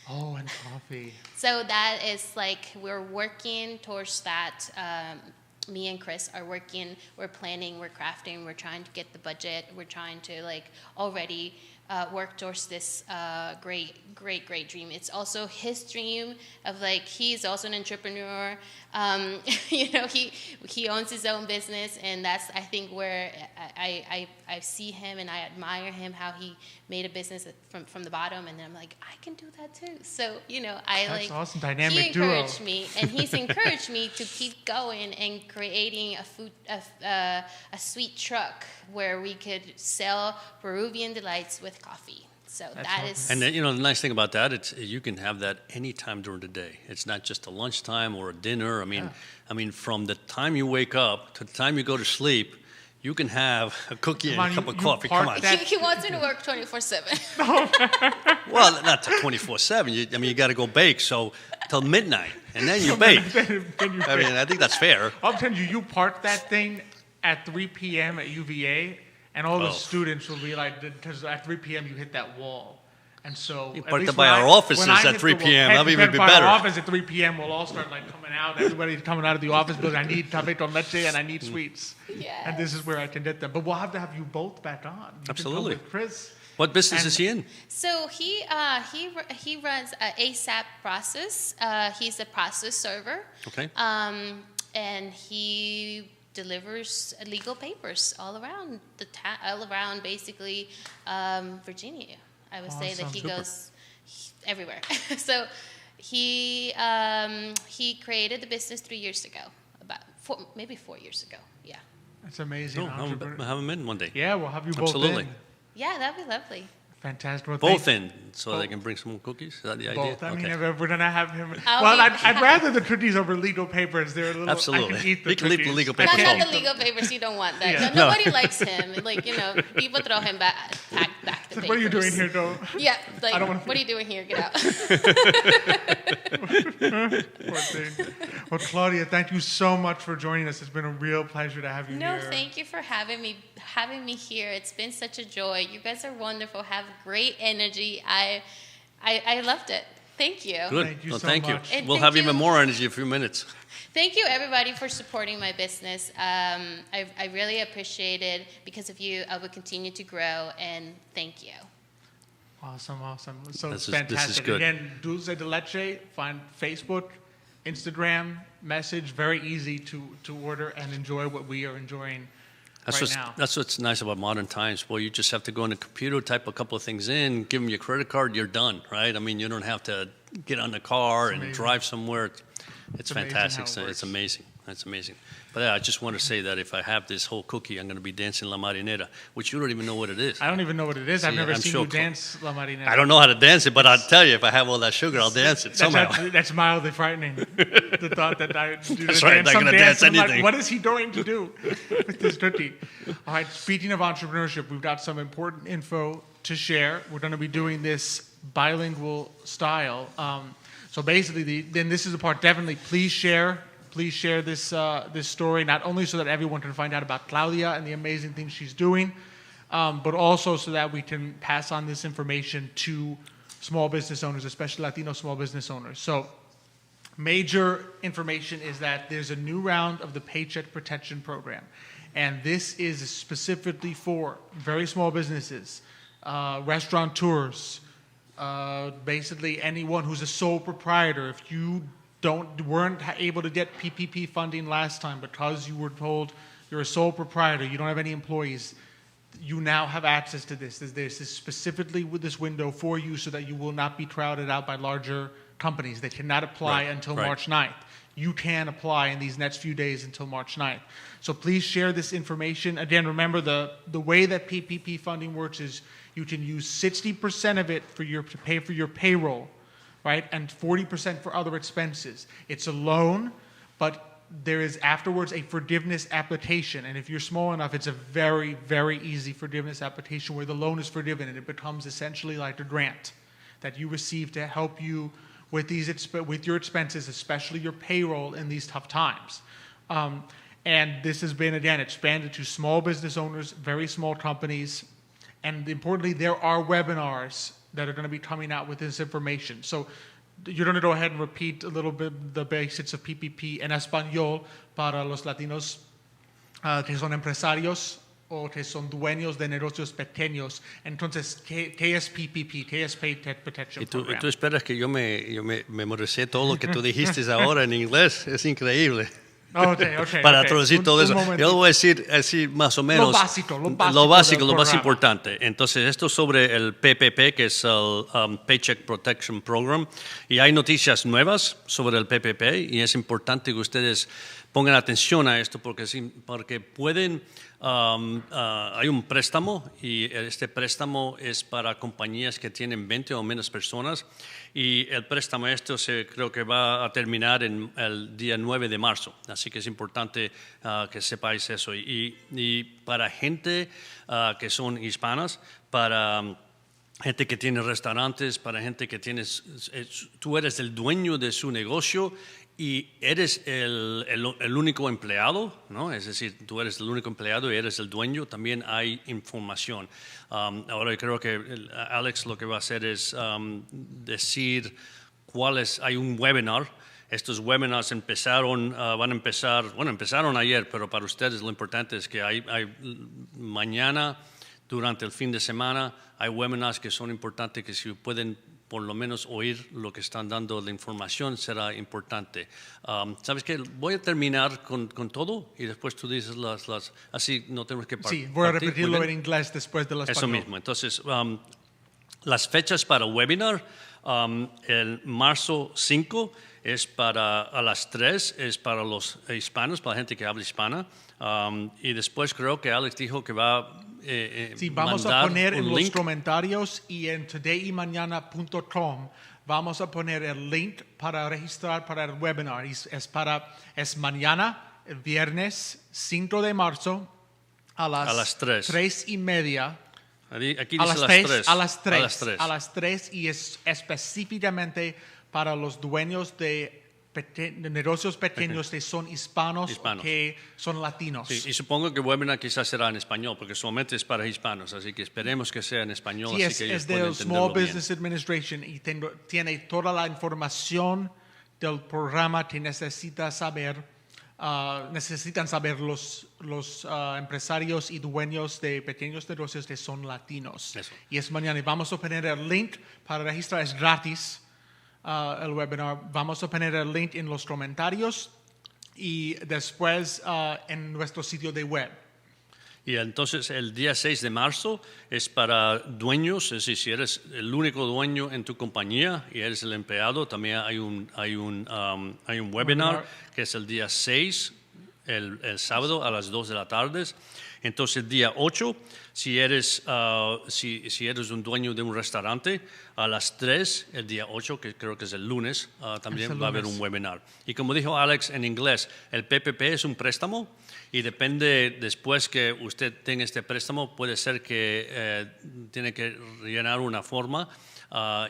Oh, and coffee. So that is like we're working towards that. Me and Chris are working. We're planning. We're crafting. We're trying to get the budget. We're trying to like already work towards this great dream. It's also his dream of like he's also an entrepreneur. You know, he owns his own business, and that's I think where I see him and I admire him how he made a business from the bottom, and then I'm like I can do that too. So you know That's awesome. Dynamic he duo. encouraged me, and he's encouraged me to keep going and creating a sweet truck where we could sell Peruvian delights with coffee. So That's that awesome. is. And then, you know, the nice thing about that, it's you can have that any time during the day. It's not just a lunchtime or a dinner. I mean, from the time you wake up to the time you go to sleep, you can have a cookie Come and on, a cup you- of you coffee. park Come on. that- He wants me to work 24/7. Well, not to 24/7. I mean, you got to go bake, so till midnight, and then you bake. Then you I mean, I think that's fair. I'm telling you, you park that thing at 3 p.m. at UVA, and all the Oh. students will be like, because at 3 p.m. you hit that wall. And so, You at park least it by when our I- offices when I at hit 3 the wall- p.m., heck, that'd even be by better. Our office at 3 p.m. we'll all start like coming out. Everybody's coming out of the office building. I need café con leche and I need sweets. Yes. And this is where I can get them. But we'll have to have you both back on. You can come Absolutely. with Chris. What business And- is he in? So he runs ASAP process. He's a process server. Okay. And he delivers legal papers all around all around basically Virginia. I would say that Awesome. he Super. goes everywhere. So he created the business 3 years ago, maybe 4 years ago. Yeah. That's amazing. No, entrepreneur. have him in one day. Yeah, we'll have you both Absolutely. in. Yeah, that'd be lovely. Fantastic. Well, Both thank- in, so they can bring some more cookies? Is that the idea? Both. I mean, Okay. if we're gonna have him. I'll Well, be- I'd rather the cookies over legal papers. They're a little. Absolutely. I can eat the We can leave the cookies. legal I Not, papers can not home. the eat them. legal papers. You don't want that. Yeah. No, nobody likes him. Like people throw him back the It's papers. like, what are you doing here? Don't. Yeah, like I don't wanna- what are you doing here? Get out. Poor thing. Well, Claudia, thank you so much for joining us. It's been a real pleasure to have you No, here. thank you for having me here. It's been such a joy. You guys are wonderful. Have great energy. I loved it. Thank you. Good. Thank you Well, so thank you. much. And We'll thank have you. even more energy in a few minutes. Thank you, everybody, for supporting my business. I really appreciate it. Because of you, I will continue to grow, and thank you. Awesome, awesome. So This fantastic. is good. Again, Dulce de Leche. Find Facebook, Instagram, message. Very easy to order and enjoy what we are enjoying right now. That's what's nice about modern times. Boy, you just have to go on the computer, type a couple of things in, give them your credit card, you're done, right? I mean, you don't have to get on the car and amazing. drive somewhere. It's amazing fantastic. how it So it's works. amazing. That's amazing. But I just want to say that if I have this whole cookie, I'm going to be dancing La Marinera, which you don't even know what it is. I don't even know what it is. I've See, never I'm seen sure you dance La Marinera. I don't know how to dance it, but I'll tell you, if I have all that sugar, I'll dance it somehow. That's mildly frightening. The thought that I do That's right, I'm not some gonna dance I'm like, anything. what is he going to do with this cookie? All right, speaking of entrepreneurship, we've got some important info to share. We're going to be doing this bilingual style. So basically, then this is the part. Definitely, please share this this story, not only so that everyone can find out about Claudia and the amazing things she's doing, but also so that we can pass on this information to small business owners, especially Latino small business owners. So major information is that there's a new round of the Paycheck Protection Program, and this is specifically for very small businesses, restaurateurs, basically anyone who's a sole proprietor. If you weren't able to get PPP funding last time because you were told you're a sole proprietor, you don't have any employees, you now have access to this. This is specifically with this window for you so that you will not be crowded out by larger companies. They cannot apply until March 9th. You can apply in these next few days until March 9th. So please share this information. Again, remember the way that PPP funding works is you can use 60% of it to pay for your payroll, right? And 40% for other expenses. It's a loan, but there is afterwards a forgiveness application. And if you're small enough, it's a very, very easy forgiveness application where the loan is forgiven and it becomes essentially like a grant that you receive to help you with your expenses, especially your payroll in these tough times. And this has been, again, expanded to small business owners, very small companies. And importantly, there are webinars that are going to be coming out with this information. So you're going to go ahead and repeat a little bit the basics of PPP en español para los latinos que son empresarios o que son dueños de negocios pequeños. Entonces, ¿qué es PPP? ¿Qué es Paycheck Protection Program? Y tú esperas que yo me memoricé todo lo que tú dijiste ahora en inglés. Es increíble. Para traducir todo eso. Yo voy a decir más o menos lo básico, lo más importante. Entonces, esto sobre el PPP, que es el Paycheck Protection Program, y hay noticias nuevas sobre el PPP, y es importante que ustedes pongan atención a esto porque pueden, hay un préstamo, y este préstamo es para compañías que tienen 20 o menos personas, y el préstamo creo que va a terminar en el día 9 de marzo, así que es importante que sepáis eso. Y para gente que son hispanas, para gente que tiene restaurantes, para gente que tú eres el dueño de su negocio y eres el único empleado, ¿no? Es decir, tú eres el único empleado y eres el dueño, también hay información. Ahora creo que Alex lo que va a hacer es decir hay un webinar. Estos webinars empezaron ayer, pero para ustedes lo importante es que hay mañana, durante el fin de semana, hay webinars que son importantes, que si pueden por lo menos oír lo que están dando la información será importante. ¿Sabes qué? Voy a terminar con todo y después tú dices así no tenemos que partir. Sí, voy a repetirlo en inglés después de las Eso mismo. Entonces, las fechas para el webinar, el marzo 5 es a las 3, es para los hispanos, para la gente que habla hispana. Y después creo que Alex dijo que va sí, vamos a poner en los comentarios y en todaymañana.com vamos a poner el link para registrar para el webinar. Es mañana, el viernes 5 de marzo a las 3:30. Aquí dice a las 3 y es específicamente para los dueños de negocios pequeños que son hispanos. Que son latinos. Sí, y supongo que el webinar quizás será en español, porque solamente es para hispanos, así que esperemos que sea en español. Sí, así que ellos es del Small Business Administration y tiene toda la información del programa que necesitan saber los empresarios y dueños de pequeños negocios que son latinos. Eso. Y es mañana y vamos a poner el link para registrar, es gratis. El webinar, vamos a poner el link en los comentarios y después en nuestro sitio de web. Y entonces el día 6 de marzo es para dueños, es decir, si eres el único dueño en tu compañía y eres el empleado, también hay un webinar que es el día 6, el sábado a las 2 de la tarde. Entonces el día 8, si eres un dueño de un restaurante, a las 3, el día 8, que creo que es el lunes, también va a haber un webinar. Y como dijo Alex en inglés, el PPP es un préstamo y depende después que usted tenga este préstamo, puede ser que tiene que rellenar una forma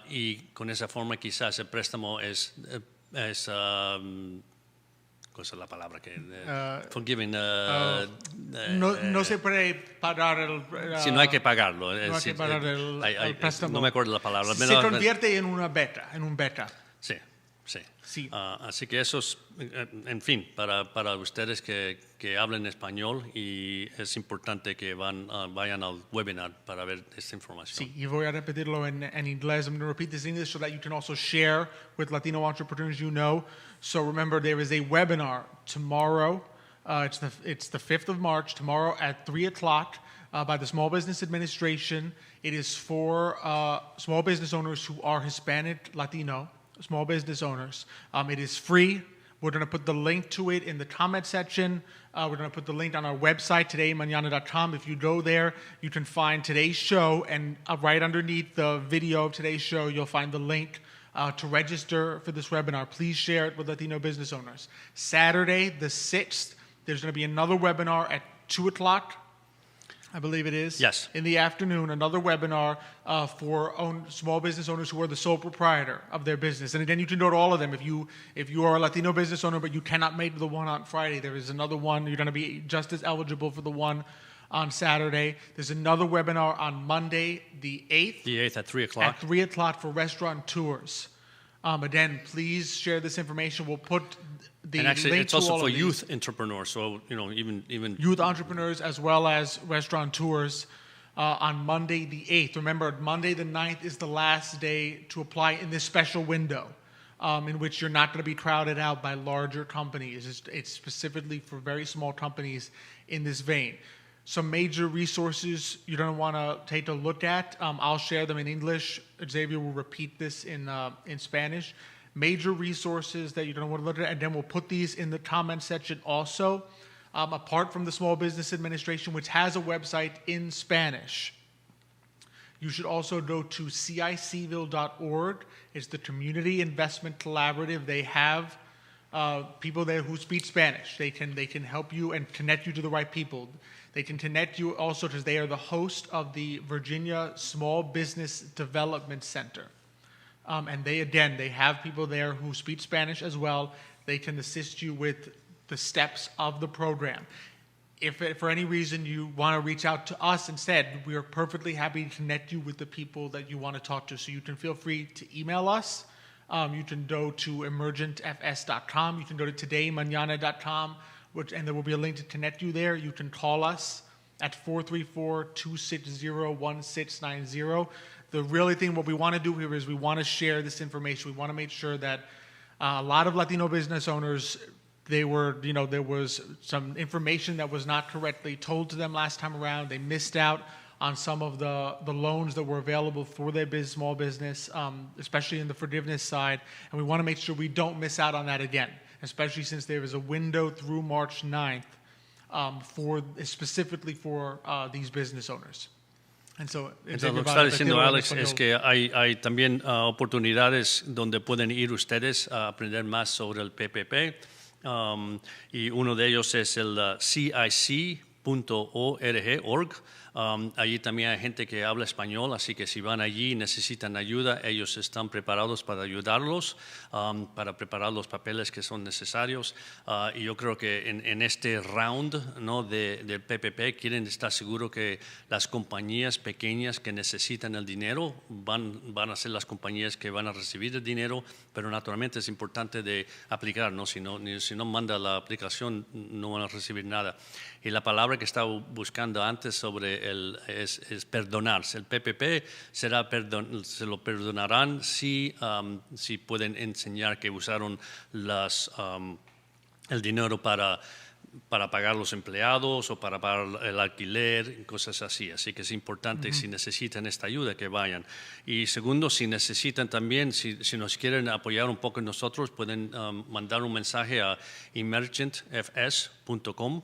y con esa forma quizás el préstamo es ¿cuál es la palabra que forgiving? No se puede pagar el... si no hay que pagarlo. No hay que pagar el préstamo. No me acuerdo la palabra. Se convierte en un beta. Sí, sí. Sí. Así que eso es, en fin, para ustedes que hablen español y es importante que vayan al webinar para ver esta información. Sí, y voy a repetirlo en inglés. I'm going to repeat this in English so that you can also share with Latino entrepreneurs you know. So remember, there is a webinar tomorrow. It's the 5th of March, tomorrow at 3 o'clock by the Small Business Administration. It is for small business owners who are Hispanic, Latino, small business owners. It is free. We're going to put the link to it in the comment section. We're going to put the link on our website, todaymañana.com. If you go there, you can find today's show, and right underneath the video of today's show, you'll find the link to register for this webinar. Please share it with Latino business owners. Saturday, the 6th, there's going to be another webinar at 2 o'clock. I believe it is. Yes. In the afternoon, another webinar for small business owners who are the sole proprietor of their business. And again, you can go to all of them. If you are a Latino business owner, but you cannot make the one on Friday, there is another one. You're going to be just as eligible for the one on Saturday. There's another webinar on Monday, the 8th. The 8th at 3 o'clock. At 3 o'clock for restaurant tours. Again, please share this information. We'll put the and actually, link it's to also all for of youth these. entrepreneurs. So even Youth entrepreneurs as well as restaurateurs on Monday the 8th. Remember, Monday the 9th is the last day to apply in this special window in which you're not going to be crowded out by larger companies. It's specifically for very small companies in this vein. Some major resources you're going to want to take a look at. I'll share them in English. Xavier will repeat this in Spanish. Major resources that you're going to want to look at, and then we'll put these in the comment section also. Apart from the Small Business Administration, which has a website in Spanish, you should also go to CICville.org. It's the Community Investment Collaborative. They have people there who speak Spanish. They can help you and connect you to the right people. They can connect you also because they are the host of the Virginia Small Business Development Center. And they have people there who speak Spanish as well. They can assist you with the steps of the program. If for any reason you want to reach out to us instead, we are perfectly happy to connect you with the people that you want to talk to. So you can feel free to email us. You can go to emergentfs.com. You can go to todaymañana.com, and there will be a link to connect you there. You can call us at 434-260-1690. The really thing, what we want to do here is we want to share this information. We want to make sure that a lot of Latino business owners, there was some information that was not correctly told to them last time around. They missed out on some of the loans that were available for their small business, especially in the forgiveness side. And we want to make sure we don't miss out on that again, especially since there is a window through March 9th specifically for these business owners. Entonces, lo que está diciendo Alex es que hay también oportunidades donde pueden ir ustedes a aprender más sobre el PPP. Y uno de ellos es el CIC.org. Allí también hay gente que habla español, así que si van allí y necesitan ayuda, ellos están preparados para ayudarlos, para preparar los papeles que son necesarios. Y yo creo que en este round, ¿no, del PPP quieren estar seguros que las compañías pequeñas que necesitan el dinero van a ser las compañías que van a recibir el dinero, pero naturalmente es importante de aplicar, ¿no? Si no manda la aplicación no van a recibir nada. Y la palabra que estaba buscando antes sobre es perdonarse. El PPP se lo perdonarán si pueden enseñar que usaron el dinero para para pagar los empleados o para pagar el alquiler, cosas así. Así que es importante, si necesitan esta ayuda, que vayan. Y segundo, si necesitan también, si nos quieren apoyar un poco en nosotros, pueden mandar un mensaje a emergentfs.com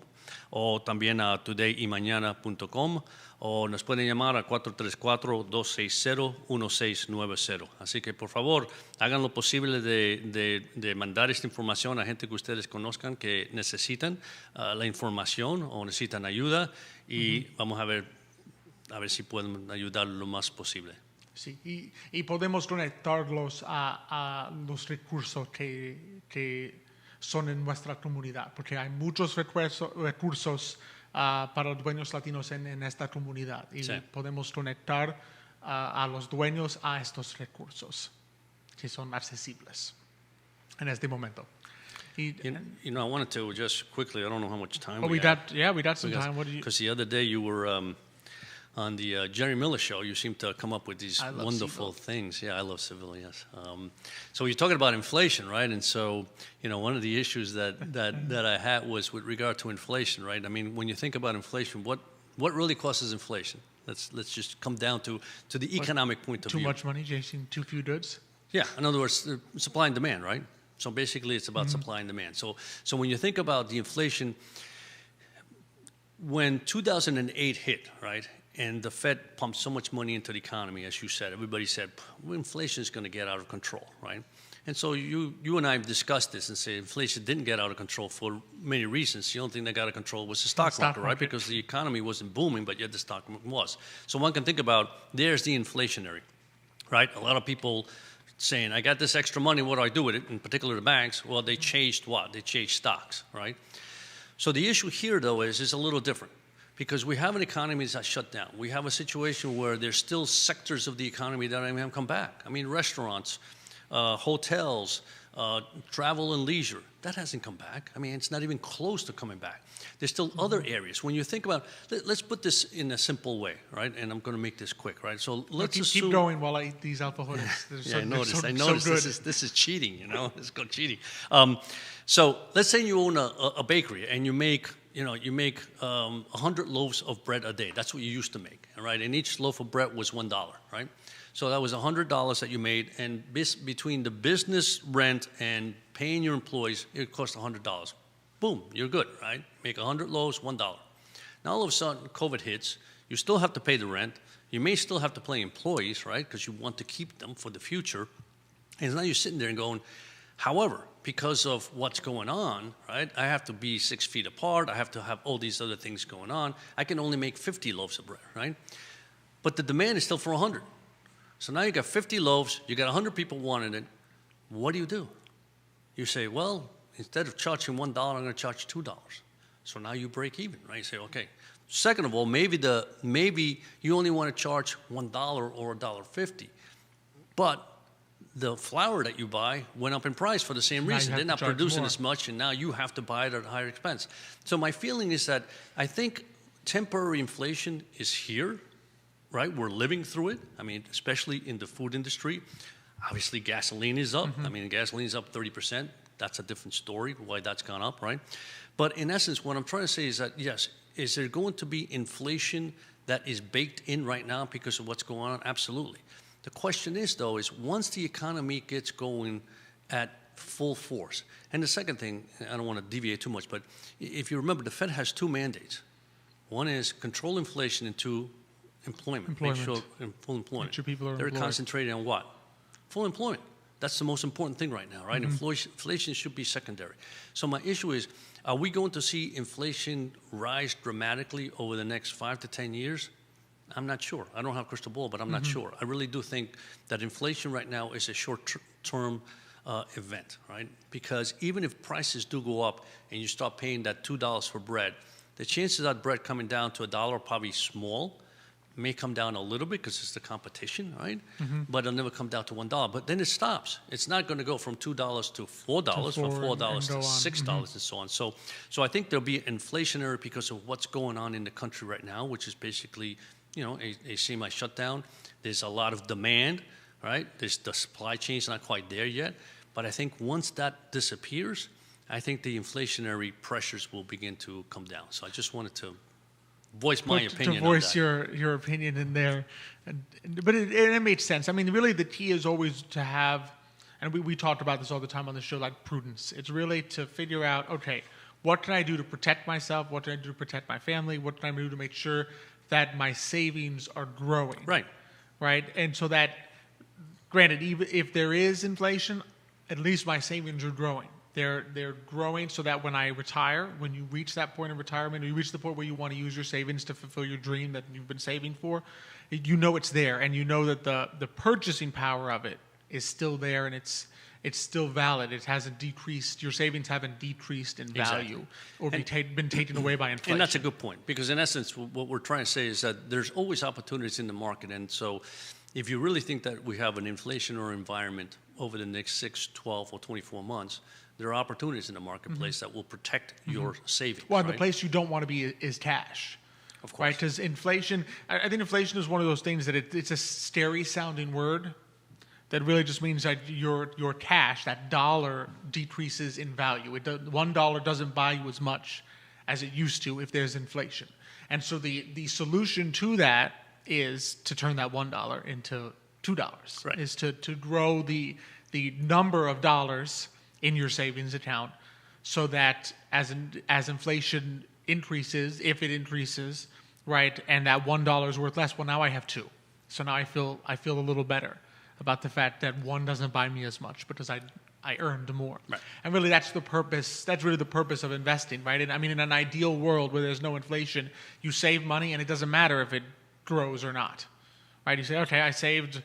o también a todayymañana.com, o nos pueden llamar a 434-260-1690. Así que por favor, hagan lo posible de mandar esta información a gente que ustedes conozcan que necesitan la información o necesitan ayuda, y vamos a ver si pueden ayudar lo más posible. Sí, y podemos conectarlos a los recursos que son en nuestra comunidad, porque hay muchos recursos para dueños latinos en esta comunidad, y Sí. podemos conectar a los dueños a estos recursos que son accesibles en este momento. Y, I wanted to just quickly, I don't know how much time we have. got some time. What do you? Because the other day you were on the Jerry Miller show, you seem to come up with these I love wonderful Seville. things. Yeah, I love Seville, yes. So you're talking about inflation, right? And so, one of the issues that I had was with regard to inflation, right? I mean, when you think about inflation, what really causes inflation? Let's just come down to the economic point of Too view. much money chasing too few goods. Yeah, in other words, supply and demand, right? So basically, it's about supply and demand. So when you think about the inflation, when 2008 hit, right, and the Fed pumped so much money into the economy, as you said, everybody said, well, inflation is going to get out of control, right? And so you and I have discussed this and say inflation didn't get out of control for many reasons. The only thing that got out of control was the stock market, right? Because the economy wasn't booming, but yet the stock market was. So one can think about, there's the inflationary, right? A lot of people saying, I got this extra money, what do I do with it? In particular, the banks, well, they chased what? They chased stocks, right? So the issue here, though, is a little different, because we have an economy that's shut down. We have a situation where there's still sectors of the economy that haven't come back. I mean, restaurants, hotels, travel and leisure, that hasn't come back. I mean, it's not even close to coming back. There's still other areas. When you think about, let's put this in a simple way, right? And I'm going to make this quick, right? So let's assume. Keep going while I eat these alfajores. Yeah, I noticed. I So noticed. good. This is cheating. It's called cheating. So let's say you own a bakery and you make 100 loaves of bread a day. That's what you used to make, right? And each loaf of bread was $1, right? So that was $100 that you made, and between the business rent and paying your employees, it cost $100. Boom, you're good, right? Make 100 loaves, $1. Now all of a sudden, COVID hits. You still have to pay the rent. You may still have to pay employees, right? Because you want to keep them for the future. And now you're sitting there and going, however, because of what's going on, right, I have to be 6 feet apart. I have to have all these other things going on. I can only make 50 loaves of bread, right? But the demand is still for 100. So now you got 50 loaves. You got 100 people wanting it. What do? You say, well, instead of charging $1, I'm going to charge $2. So now you break even, right? You say, okay. Second of all, maybe you only want to charge $1 or $1.50, but the flour that you buy went up in price for the same reason. They're not producing as much, and now you have to buy it at a higher expense. So my feeling is that I think temporary inflation is here, right? We're living through it. I mean, especially in the food industry. Obviously, gasoline is up. I mean, gasoline is up 30%. That's a different story, why that's gone up, right? But in essence, what I'm trying to say is that, yes, is there going to be inflation that is baked in right now because of what's going on? Absolutely. The question is, though, is once the economy gets going at full force. And the second thing, I don't want to deviate too much, but if you remember, the Fed has two mandates. One is control inflation, and two, employment. Make sure full employment. Make sure people are They're employed. concentrated on what? Full employment. That's the most important thing right now, right? Inflation should be secondary. So my issue is, are we going to see inflation rise dramatically over the next 5 to 10 years? I'm not sure. I don't have a crystal ball, but I'm not sure. I really do think that inflation right now is a short-term event, right? Because even if prices do go up and you start paying that $2 for bread, the chances of that bread coming down to $1 are probably small. May come down a little bit because it's the competition, right? But it'll never come down to $1. But then it stops. It's not going to go from $2 to $4, from $4 to $6, and so on. So I think there'll be inflationary because of what's going on in the country right now, which is basically, a semi-shutdown. There's a lot of demand, right? The supply chain's not quite there yet. But I think once that disappears, I think the inflationary pressures will begin to come down. So I just wanted to voice my opinion to voice on that. your opinion in there. But it made sense. I mean, really the key is always to have, and we talked about this all the time on the show, like prudence. It's really to figure out, okay, what can I do to protect myself? What can I do to protect my family? What can I do to make sure that my savings are growing? Right. Right? And so that, granted, even if there is inflation, at least my savings are growing. They're growing so that when I retire, when you reach that point of retirement, or you reach the point where you want to use your savings to fulfill your dream that you've been saving for, you know it's there, and you know that the purchasing power of it is still there, and it's still valid. It hasn't decreased. Your savings haven't decreased in value or been taken away by inflation. And that's a good point, because in essence, what we're trying to say is that there's always opportunities in the market. And so if you really think that we have an inflationary environment over the next 6, 12, or 24 months, there are opportunities in the marketplace that will protect your savings. Well, and right? the place you don't want to be is cash. Of course. Right? Because inflation, I think inflation is one of those things that it's a scary-sounding word that really just means that your cash, that dollar, decreases in value. $1 doesn't buy you as much as it used to if there's inflation. And so the solution to that is to turn that $1 into $2. Right. Is to grow the number of dollars in your savings account so that as inflation increases, if it increases, right, and that $1 is worth less, well, now I have 2. So now I feel a little better about the fact that 1 doesn't buy me as much because I earned more. Right. And really that's the purpose. That's really the purpose of investing, right? And I mean, in an ideal world where there's no inflation, you save money and it doesn't matter if it grows or not. Right? You say, okay, I saved,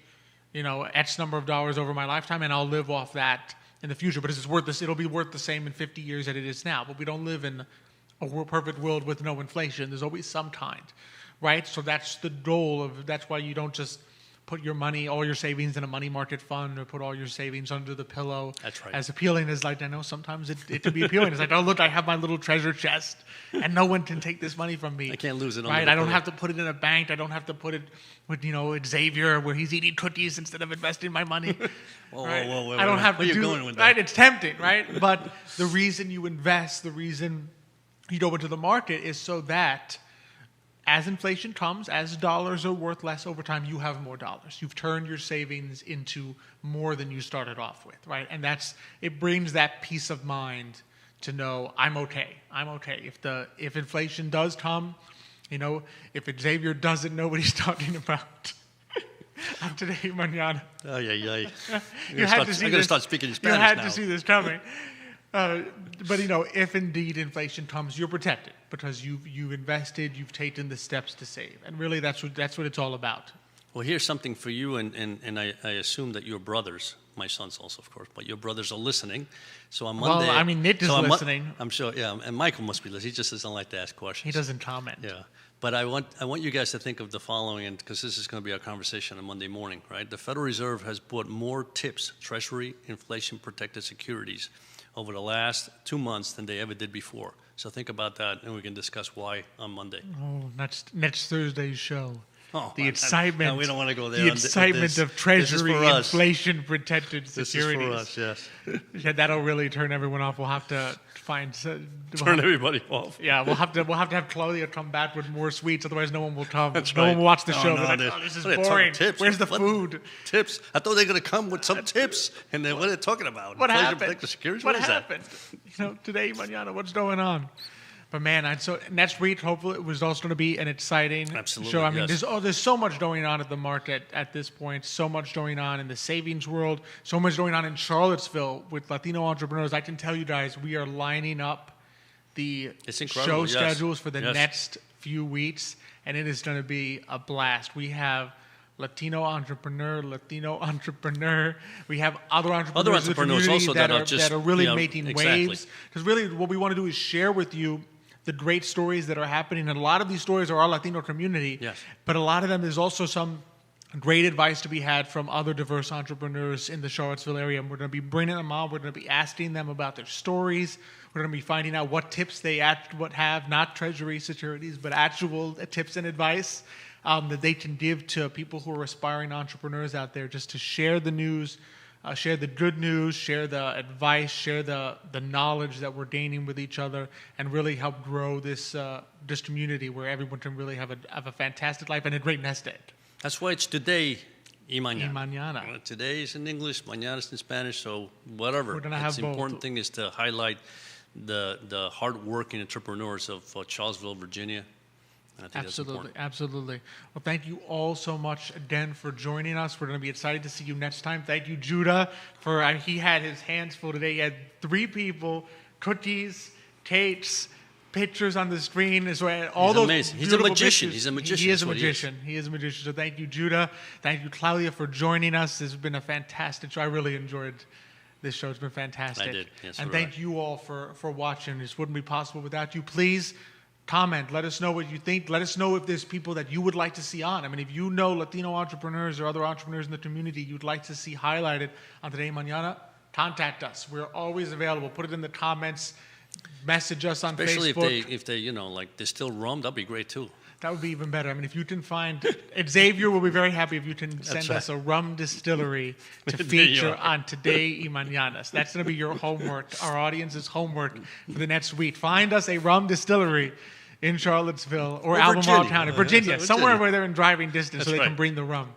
X number of dollars over my lifetime and I'll live off that in the future, but it'll be worth the same in 50 years that it is now. But we don't live in a perfect world with no inflation. There's always some kind, right? So that's the goal that's why you don't just put your money, all your savings in a money market fund or put all your savings under the pillow. That's right. As appealing as, like, I know sometimes it can be appealing. It's like, oh, look, I have my little treasure chest and no one can take this money from me. I can't lose it. Right? I don't have to put it in a bank. I don't have to put it with, Xavier where he's eating cookies instead of investing my money. Whoa, right? whoa, whoa, I don't have where to you do going with that? right. It's tempting, right? But the reason you invest, the reason you go into the market is so that as inflation comes, as dollars are worth less over time, you have more dollars. You've turned your savings into more than you started off with, right? And it brings that peace of mind to know I'm okay. I'm okay. If inflation does come, if Xavier doesn't know what he's talking about, today, mañana. Oh, yeah. I'm going to start speaking Spanish You had now. to see this coming. But if indeed inflation comes, you're protected because you've invested, you've taken the steps to save, and really that's what it's all about. Well, here's something for you, and I assume that your brothers, my sons also, of course, but your brothers are listening. So on Monday, Well, I mean, Nick is listening. I'm sure, yeah, and Michael must be listening. He just doesn't like to ask questions. He doesn't comment. Yeah, but I want you guys to think of the following, and because this is going to be our conversation on Monday morning, right? The Federal Reserve has bought more TIPS, Treasury Inflation-Protected Securities, over the last 2 months than they ever did before. So think about that, and we can discuss why on Monday. Oh, next Thursday's show. Oh, The excitement. No, we don't want to go there. The excitement of Treasury us. inflation-protected This securities. is for us, yes. Yeah, that'll really turn everyone off. We'll have to find. Turn everybody off. Yeah, we'll have to have Claudia come back with more sweets. Otherwise, no one will come. That's no right. one will watch the No, show. no, They're they're- like, this is they're talking boring. tips. Where's the What? food? Tips. I thought they were going to come with some tips, and then what are they talking about? What Inflation happened? protected securities? What What is happened? Today, mañana, what's going on? But man, so next week, hopefully, it was also going to be an exciting Absolutely, show. I mean, yes. there's so much going on at the market at this point. So much going on in the savings world. So much going on in Charlottesville with Latino entrepreneurs. I can tell you guys, we are lining up the It's show incredible, yes. schedules for the Yes. next few weeks, and it is going to be a blast. We have Latino entrepreneur. We have other entrepreneurs, entrepreneurs in the community also that are just, that are really you know, making exactly. waves. Because really, what we want to do is share with you the great stories that are happening, and a lot of these stories are our Latino community. Yes. But a lot of them, there's also some great advice to be had from other diverse entrepreneurs in the Charlottesville area. And we're going to be bringing them on. We're going to be asking them about their stories. We're going to be finding out what tips they have, not treasury securities, but actual tips and advice that they can give to people who are aspiring entrepreneurs out there, just to share the news, share the good news, share the advice, share the knowledge that we're gaining with each other, and really help grow this this community where everyone can really have a fantastic life and a great nest egg. That's why it's today y mañana. Y mañana. Today is in English, mañana is in Spanish, so whatever. We're gonna have the both. important thing is to highlight the hard-working entrepreneurs of Charlesville, Virginia. And I think that's Absolutely, important. absolutely. Well, thank you all so much again for joining us. We're going to be excited to see you next time. Thank you, Judah, for he had his hands full today. He had 3 people, cookies, cakes, pictures on the screen. All He's those amazing. He's a beautiful magician. pictures. He's a magician. He is a That's what he is. magician. He is a magician. So thank you, Judah. Thank you, Claudia, for joining us. This has been a fantastic show. I really enjoyed this show. It's been fantastic. I did. Yes, and so did thank you all for watching. This wouldn't be possible without you. Please comment. Let us know what you think. Let us know if there's people that you would like to see on. I mean, if you know Latino entrepreneurs or other entrepreneurs in the community you'd like to see highlighted on Today y Mañana, contact us. We're always available. Put it in the comments. Message us on Especially Facebook. if they like distill rum, that'd be great too. That would be even better. I mean, if you can find Xavier will be very happy if you can send right. us a rum distillery to There you feature are. on Today y Mañanas. That's going to be your homework, our audience's homework for the next week. Find us a rum distillery in Charlottesville or Albemarle Virginia. County, Yeah, Virginia, Virginia. somewhere where they're in driving distance so That's they can right. bring the rum.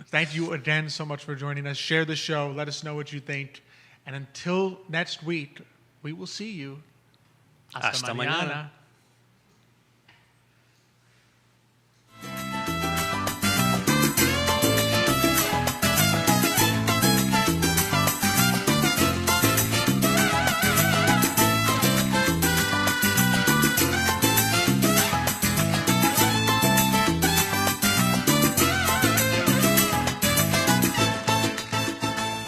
Thank you again so much for joining us. Share the show. Let us know what you think. And until next week, we will see you. Hasta mañana.